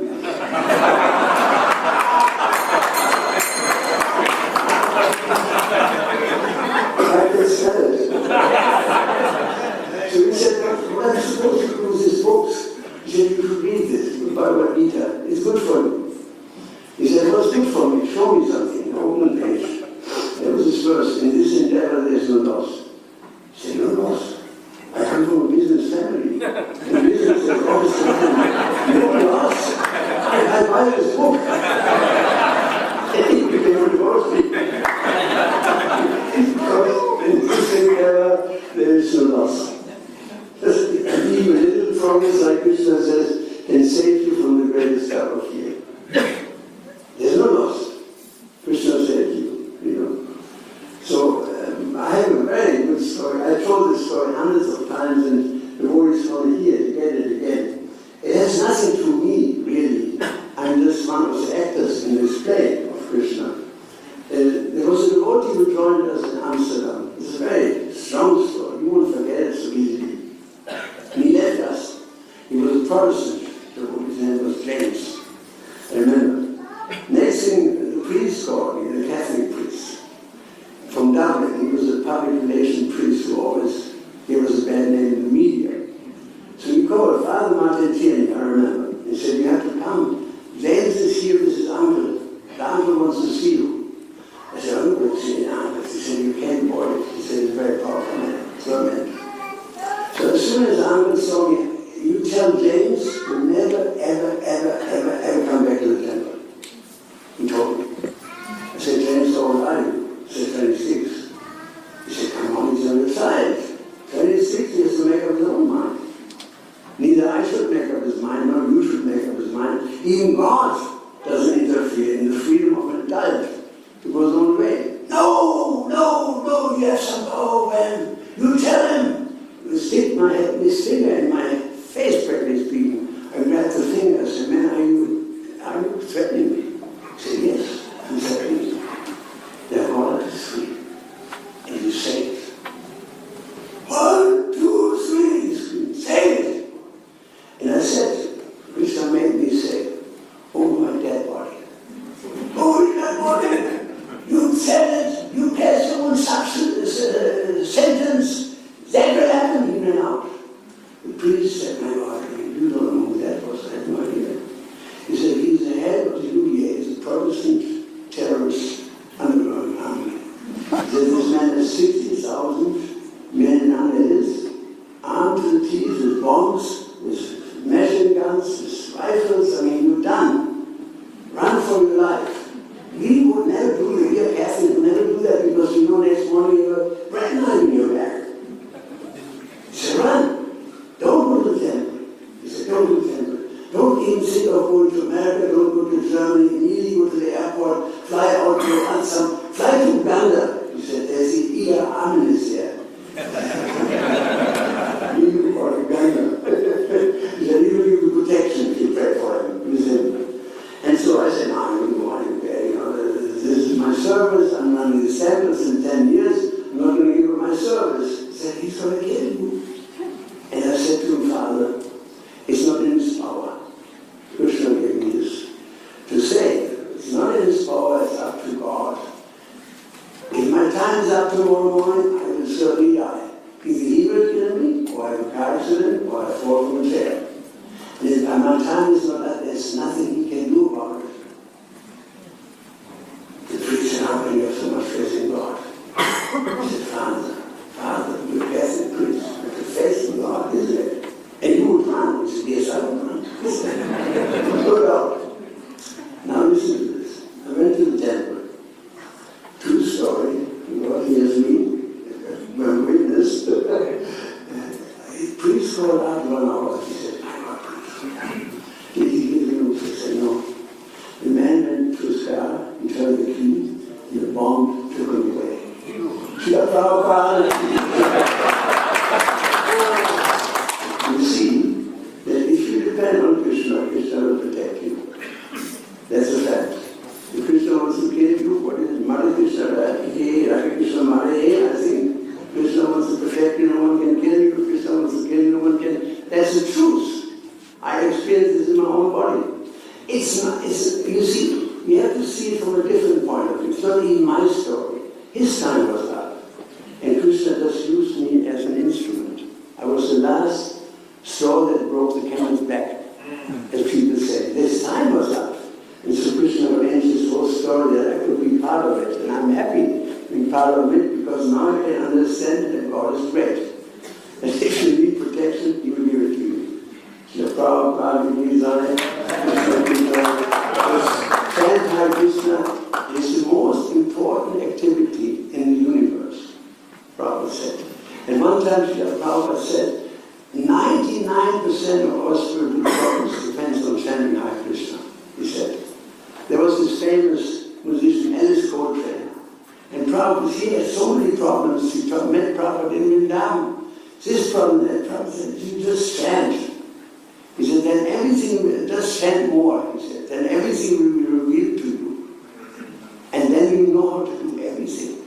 I could sell it. So he said, what am I supposed to do with these books? He said, you should read this, Bhagavad Gita. It's good for you. He said, what's good for me? Show me something. Open the page. There was this verse, in this endeavor there's no loss. He said, no loss. I come from a business family. And business is always no loss. I buy this book. And he became a devotee. Because in this endeavor there is no loss. And even a little promise, like Krishna says, can save you from the greatest cup of fear. There's no loss. Krishna saved you, So I have a very good story. I told this story hundreds of times, and the devotees want to hear it again and again. It has nothing to me, really. I'm just one of the actors in this play of Krishna. There was a devotee who joined us in Amsterdam. It's a very strong story. You won't forget it so easily. And he left us. He was a Protestant. His name was James. I remember. Next thing, the priest called me, the Catholic priest. From Dublin, he was a public relation priest who always gave us a bad name in the media. So he called Father Martin Tierney, I remember. He said, you have to come. James is here with his uncle. The uncle wants to see you. I said, I'm not going to see the uncle. He said, you can't board it. He said, he's a very powerful man. So I meant. So as soon as the uncle saw me, you tell James to never, ever come back to the temple. He told me. I said, James, how old are you? He said, 26. He said, come on, he's on your side. 26, he has to make up his own mind. Neither I should make up his mind, nor you should make up his mind. Even God doesn't interfere in the freedom of an adult to go his own way. No, you have some power, man. You this finger in my face, practically speaking. I grabbed the finger. I said, man, are you threatening me? He said, yes, I'm threatening you. Then all of us free. And you say it. 1, 2, 3, he screamed, say it. And I said, Krishna made me say, oh, my dead body. Oh, my dead body. You said it, you passed your own sentence, that will happen in and out. The priest said, my God, you don't know who that was, I have no idea. He said, he's the head of the UDA, the Protestant terrorist underground army. He said, this man has 60,000 men and unleaders, armed to the teeth with bombs, with machine guns, with rifles. I mean, you're done. Run for your life. We would never do that. We are Catholic, would never do that because you know next morning you have a red line in your back. He said, run. Don't go to the temple. He said, don't go to the temple. Don't even think of going to America, don't go to Germany, immediately go to the airport, fly out to Assam, fly to Uganda. He said, there's the Ida Arminis there. You are Uganda. He said, he will give you protection if you pray for him. He said, and so I said, no, I don't want him there. You know, this is my service. I'm running the samples in 10 years. I'm not going to give him my service. He said, he's going to kill you. And I said to him, Father, it's not in his power. Krishna gave me this to say. It's not in his power, it's up to God. If my time is up tomorrow morning, I will certainly die. Either he will kill me, or I have a car accident, or I fall from a chair. And if my time is not up, there's nothing he can do about it. The priest said, how can you have so much faith in God? He said, Father, you're a Catholic priest. But the faith in God, isn't it? And you would run. He said, yes, I would run. Look out. Now listen to this. I went to the temple. True story. God hears me. I'm witness. The priest called out 1 hour. He said, I'm not priest. He said, no. The man went to his car, he turned the key, and the bomb took him away. Prthu Prabhu. You see, that if you depend on Krishna, Krishna will protect you. That's a fact. If Krishna wants to kill you, what is it? Mara Krishna, Radhe Krishna, Mara, I think Krishna wants to protect you, no one can kill you. Krishna wants to kill you, no one can. That's the truth. I experienced this in my own body. It's not, you see, we have to see it from a different point of view. It's not even my story. His time was up. And Krishna just used me as an instrument. I was the last straw that broke the camel's back, as people say. This time was up. And so Krishna arranged this whole story that I could be part of it. And I'm happy to be part of it because now I can understand that God is great. And if you need protection, He will give it to you. The Prabhupada design, chant Hare Krishna is the most important activity in the universe, Prabhupada said. And one time Prabhupada said, 99% of our spiritual problems depends on chanting Hare Krishna, he said. There was this famous musician, Alice Coltrane, and Prabhupada, he had so many problems, he met Prabhupada, didn't even down. This problem, that problem, said, you just chant. He said, then everything, just chant more, he said, then everything will be revealed to you. And then you know how to do everything.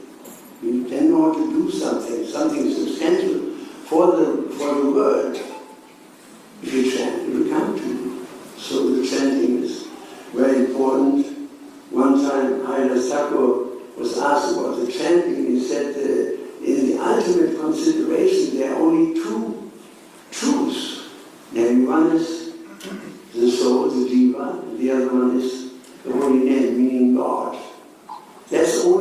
You then know how to do something substantial for the world. If you chant, it will come to you. So the chanting is very important. One time, Haida Thakur was asked about the chanting. He said, in the ultimate consideration, there are only two truths. Namely, one is the soul, the jiva, and the other one is the holy name, meaning God. That's in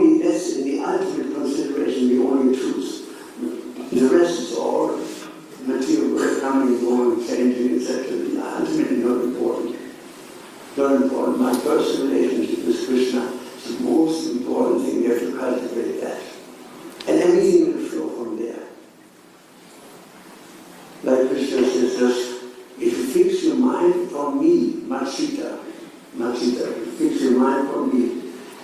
the ultimate consideration, the only truth. The rest is all material, coming, going, changing, etc. Ultimately not important. Not important. My personal relationship with Krishna is the most important thing. We have to cultivate that. And everything will flow from there. Like Krishna says, just if you fix your mind on me, Machita, you fix your mind on me.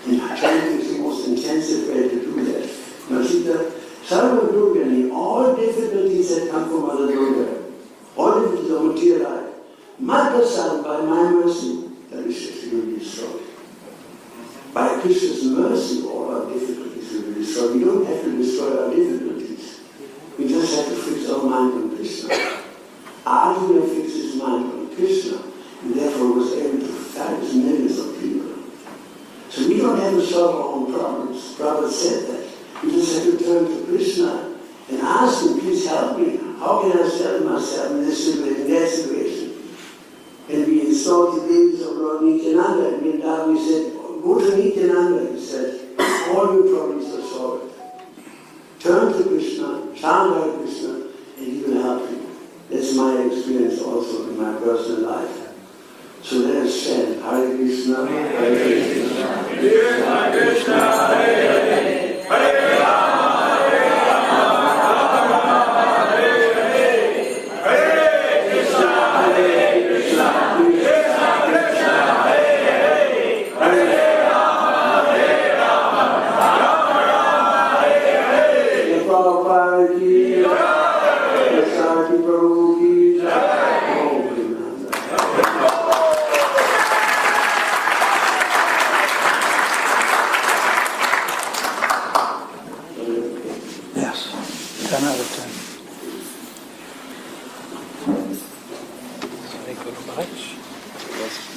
And chanting is the most intensive way to do that. Machita, Sarva Durgani, all difficulties that come from Mother Durga, all of it will materialize. My prasad, by my mercy, that is will be destroyed. By Krishna's mercy, all our difficulties will be destroyed. We don't have to destroy our difficulties. We just have to fix our mind on Krishna. Arjuna fixed his mind on Krishna, and therefore was able to silence millions of people. So we don't have to solve our own problems. Prabhupada said that. We just have to turn to Krishna and ask him, please help me. How can I settle myself in this situation, in that situation? And we installed the babies of Lord Nityananda, and we said, go to Nityananda, he said, all your problems are solved. Turn to Krishna, chant Hare Krishna, and he will help you. That's my experience also in my personal life. So let us chant Hare Krishna, Hare Krishna, Krishna Krishna, Hare Hare, Hare Rama, Hare Rama, Hare Hare, Hare Krishna, Hare Krishna, Krishna Krishna, Hare Hare, Hare Rama, Hare Rama, Rama Rama, Hare Hare. Prabhupada ki jai, Sarathi Prabhu ki jai. Yes, 10 out of 10. Thank you very much.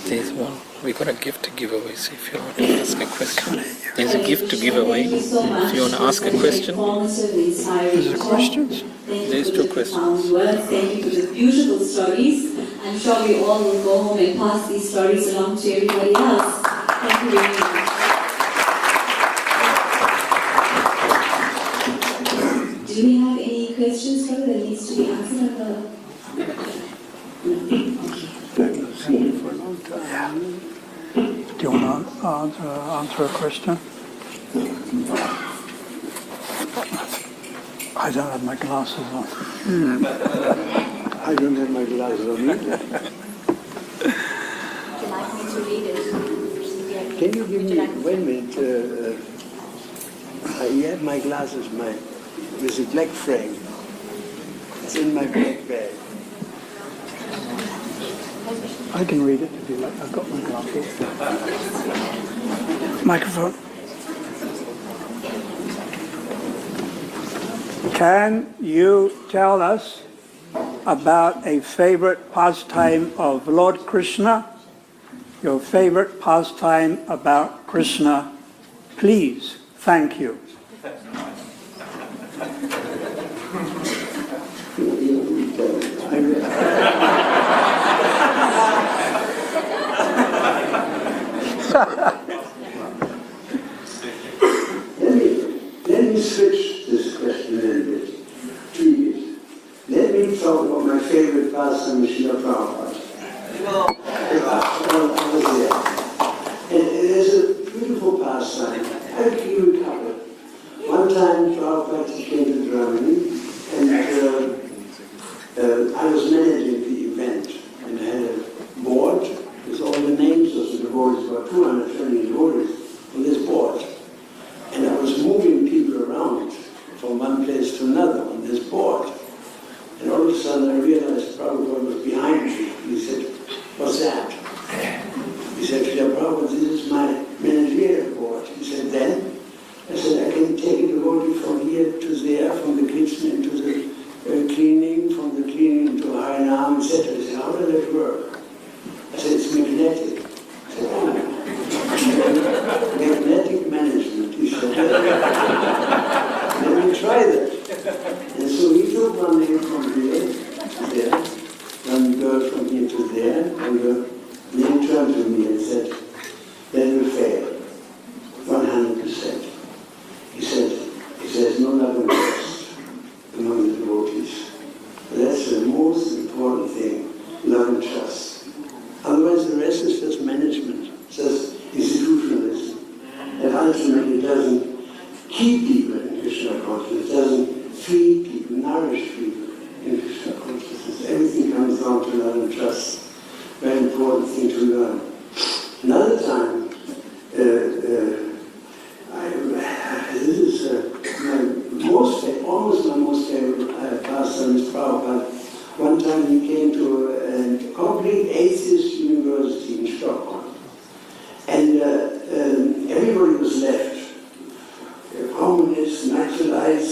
There's one. We got a gift to give away. So if you want to ask a question, there's a gift to give away. Thank you so much If you want to ask a question, Is there questions? There's two questions. Thank you for the beautiful stories. I'm sure we all will go home and pass these stories along to everybody else. Thank you very much. Do we have any questions, Prabhu, that needs to be answered on Do you want to answer a question? I don't have my glasses on. I don't have my glasses on either. Would you like me to read it? Can you give me, wait a minute, you have my glasses, with a black frame. It's in my black bag. I can read it if you like. I've got my glasses. Microphone. Can you tell us about a favorite pastime of Lord Krishna? Your favorite pastime about Krishna, please. Thank you. Let me switch this question a little bit. Please. Let me talk about my favorite pastime, Srila Prabhupada. I was there. And it is a beautiful pastime. I'll give you a couple. One time Prabhupada came to Germany, and I was managing the event, and I had a board with all the names of the devotees, about 220 devotees on this board. And I was moving people around from one place to another on this board. And all of a sudden I realized Prabhupada was behind me. He said, "What's that?" He said, "Srila Prabhupada, this is my managerial board." He said, "Then?" I said, "I can take a devotee from here to there, from the kitchen into the cleaning, from the cleaning into Harinam, etc." He said, "How does that work?" I said, "It's magnetic." I said, "Oh, magnetic management." He said, "Let me try that." And so he took one name from here to there, one girl from here to there, and the name turned to me and said, "That will fail, 100%. He said, "There's no love and trust among the devotees. That's the most important thing, love and trust. Otherwise the rest is just management, just institutionalism. And ultimately it doesn't keep people in Krishna consciousness, it doesn't feed people, nourish people in Krishna consciousness. Everything comes down to love and trust. Very important thing to learn." Another time, this is almost my most favorite pastime is Prabhupada One time he came to a complete atheist university in Stockholm. And everybody was left. Communists, Nationalites,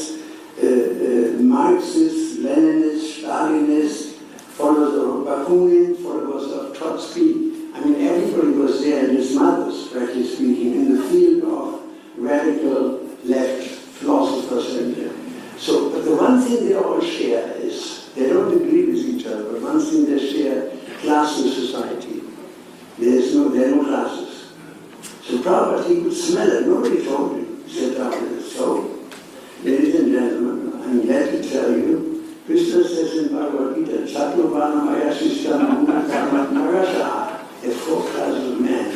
Marxists, Leninists, Stalinists, followers of Bakunin, followers of Trotsky. I mean, everybody was there, and his mothers, practically speaking, in the field of radical left philosophers. But the one thing they all share is, they don't agree with each other, but one thing they share, classless society. There are no classes. So Prabhupada, he could smell it, nobody told him. He said, so, ladies and gentlemen, I'm glad to tell you, Krishna says in Bhagavad Gita, Chaturvana Maya Shishtam Magasha, there are 4 classes of men.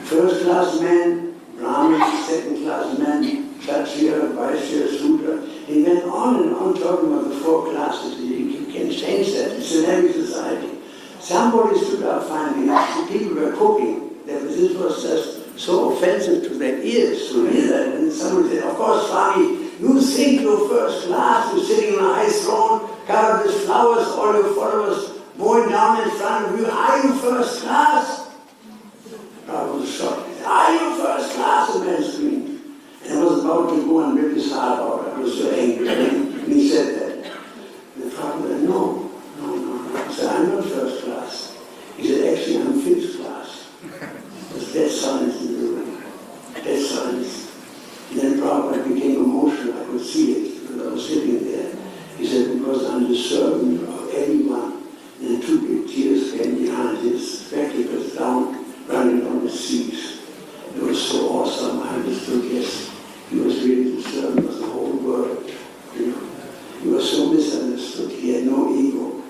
First class man, Brahmin, second class man, Kshatriya, Vaishya, Sudra. He went on and on talking about the 4 classes. You can change that. It's in every society. Somebody stood up finally, the people were cooking. This was just so offensive to their ears to hear that. And somebody said, of course, Swami, you think you're first class, you're sitting on a high throne, covered with flowers, all your followers going down in front of you. Are you first class? I was shocked. Are you first class? The man screamed. And I was about to go and rip his heart out. I was so angry. And he said that. The Prabhu said, no. I said, I'm not first class. He said, actually, I'm 5th class. There's dead silence in the room. Dead silence. And then Prabhupada became emotional. I could see it because I was sitting there. He said, because I'm the servant of everyone. And the 2 big tears came behind his spectacles down, running on the seas. It was so awesome. I understood, yes, he was really the servant of the whole world. He was so misunderstood. He had no ego.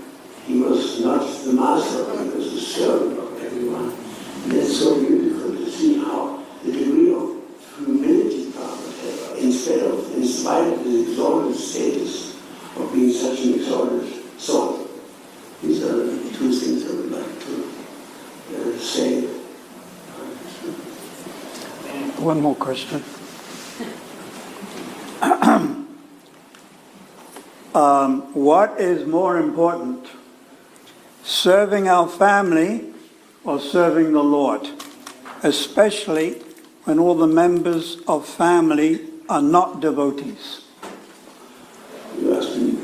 He was not the master, he was the servant of everyone. And it's so beautiful to see how the degree of humility Prabhupada had, in spite of his exalted status of being such an exalted soul. These are the 2 things I would like to say. One more question. What is more important, serving our family or serving the Lord? Especially when all the members of family are not devotees. You asked me.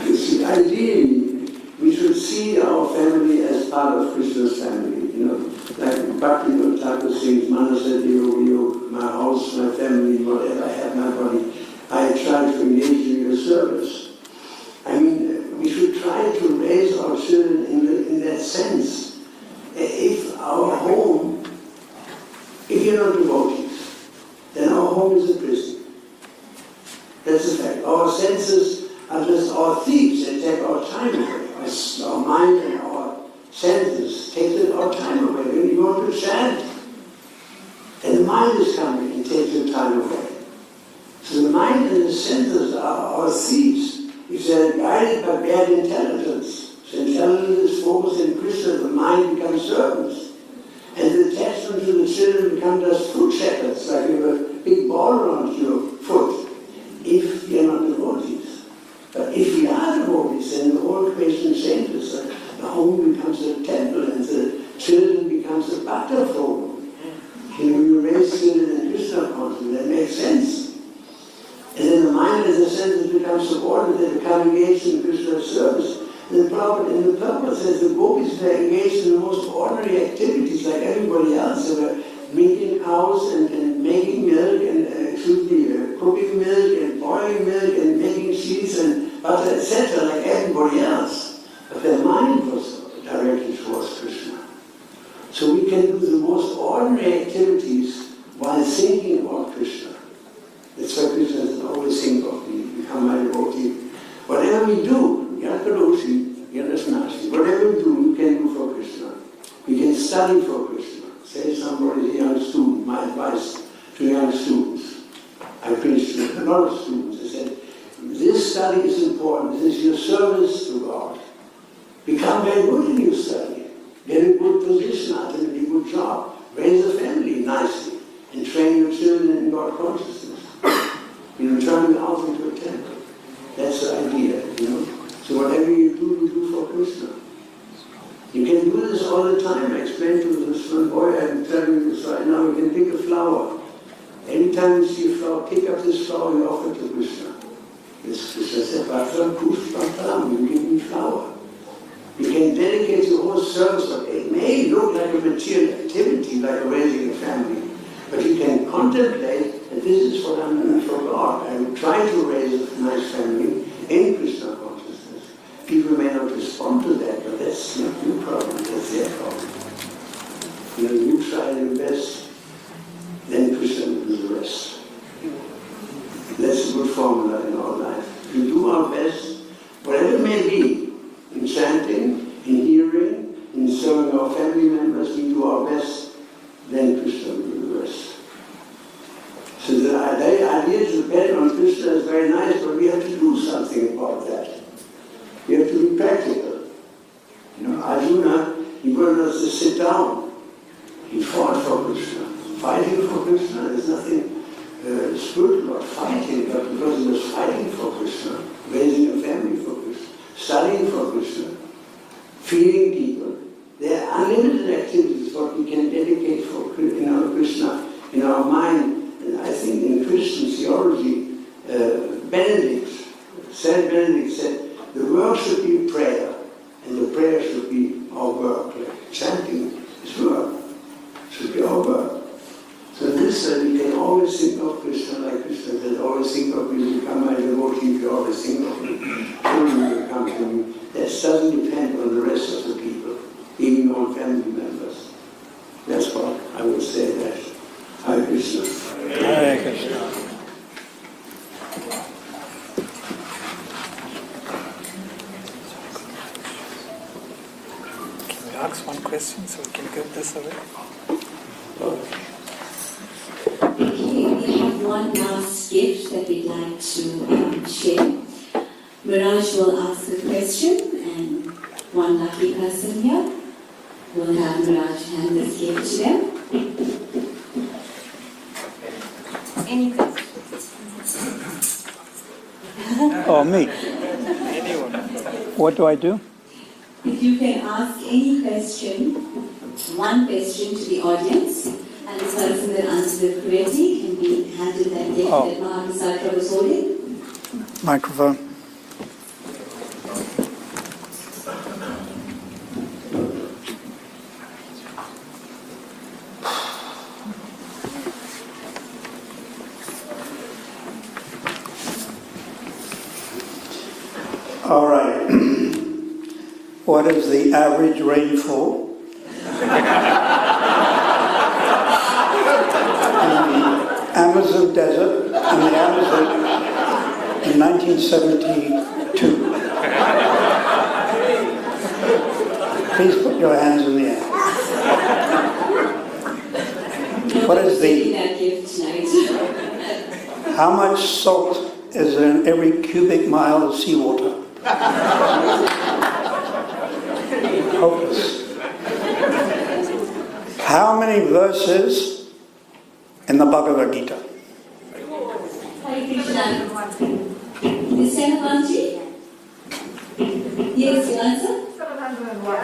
You see, ideally, we should see our family as part of Krishna's family. Like Bhakti Thakur sings, Manasa Devo, my house, my family, whatever I have, my body. I try to engage in your service. I mean, we should try to raise our children in that sense. If our home, if you're not devotees, then our home is a prison. That's a fact. Our senses are just our thieves. They take our time away. Our mind and our senses take our time away. When you go to chant, and the mind is coming and takes your time away. So the mind and the senses are our thieves. If they're guided by bad intelligence, so intelligence is focused in Krishna, the mind becomes servants. And the attachment to the children becomes just foot shepherds, like you have a big ball around your foot, if you're not devotees. But if we are devotees, then the whole creation changes. The home becomes a temple, and the children becomes a butterfly. You raise children in Krishna consciousness, that makes sense. And then the mind and the senses become subordinate, they become engaged in Krishna's service. And the Prabhupada says the gopis were engaged in the most ordinary activities like everybody else. They were milking cows and making milk and cooking milk and boiling milk and making cheese and butter, etc., like everybody else. But their mind was directed towards Krishna. So we can do the most ordinary activities while thinking about Krishna. That's why Krishna says, always think of me, become my devotee. Whatever we do, Yakadoshi, Yanasnasi, whatever we do, you can do for Krishna. We can study for Krishna. Say somebody is a young student, my advice to young students. I preached to a lot of students. I said, this study is important. This is your service to God. Become very good in your study. Get a good position, ultimately a good job. Raise a family nicely. And train your children in God consciousness. turning the house into a temple. That's the idea. So whatever you do for Krishna. You can do this all the time. I explained to this one boy, I'm telling you this right now, you can pick a flower. Anytime you see a flower, pick up this flower and offer it to Krishna. This Krishna said, Partha, you give me flower. You can dedicate your whole service, but it may look like a material activity, like raising a family. But you can contemplate that this is what I'm doing for God. I'm trying to raise a nice family in Krishna consciousness. People may not respond to that, but that's not your problem, that's their problem. You try your best, then Krishna will do the rest. That's a good formula in our life. We do our best, whatever it may be, in chanting, in hearing, in serving our family members, we do our best, then Krishna will do the rest. So the idea to depend on Krishna is very nice, but we have to do something about that. We have to be practical. Arjuna, he couldn't just sit down. He fought for Krishna. Fighting for Krishna is nothing spiritual about fighting, but because he was fighting for Krishna, raising a family for Krishna, studying for Krishna, feeding people. There are unlimited activities what we can dedicate for Krishna in our mind. And I think in Christian theology, Saint Benedict said, the work should be prayer, and the prayer should be our work. Like chanting is work, should be our work. So this way we can always think of Krishna like Krishna said, always think of me, become my devotee, you always think of me, children will come to me. That doesn't depend on the rest of the people, even on family members. That's what I would say that. Hare Krishna. Hare Krishna. Can we ask one question so we can get this away? Okay, we have one last gift that we'd like to share. Miraj will ask a question, and one lucky person here will have Miraj hand this gift to them. Any questions? Oh, me. Anyone. What do I do? If you can ask any question, one question to the audience, and the person that answers it correctly can be handed that gift that Mahaprasad Prabhu was holding. Microphone. All right. What is the average rainfall in the Amazon desert in the Amazon in 1972? Please put your hands in the air. What is that gift tonight? how much salt is in every cubic mile of seawater? Hopeless. How many verses in the Bhagavad Gita? Hare Krishna. Is Sanapanji? Yes, you answer? 701.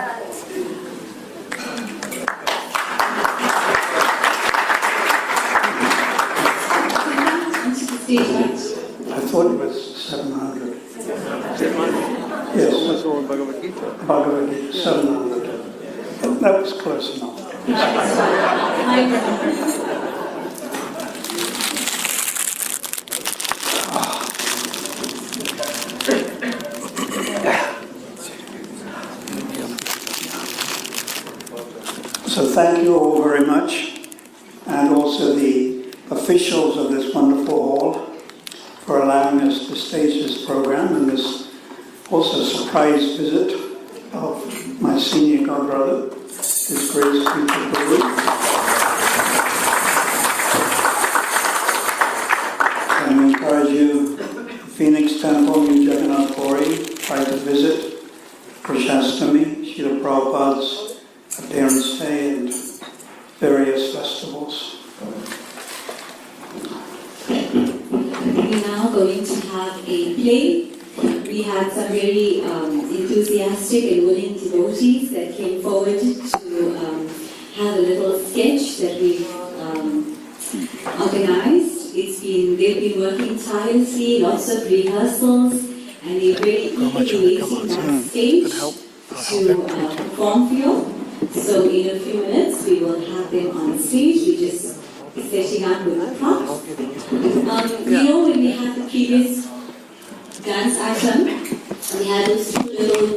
I thought it was 700. Yes. Bhagavad Gita, 700. That was close enough. So thank you all very much, and also the officials of this wonderful hall for allowing us to stage this program and this also surprise visit of my senior godbrother, His Grace Prthu Prabhu. And we encourage you, Phoenix Temple, New Jagannath Puri, try to visit Janmastami, Srila Prabhupada's appearance day, and various festivals. We going to have a play. We had some very enthusiastic and willing devotees that came forward to have a little sketch that we organized. They've been working tirelessly, lots of rehearsals, and they're very eagerly waiting on stage to perform for you. So in a few minutes we will have them on stage. We're just setting up with the props. When we had the previous dance item, we had those two little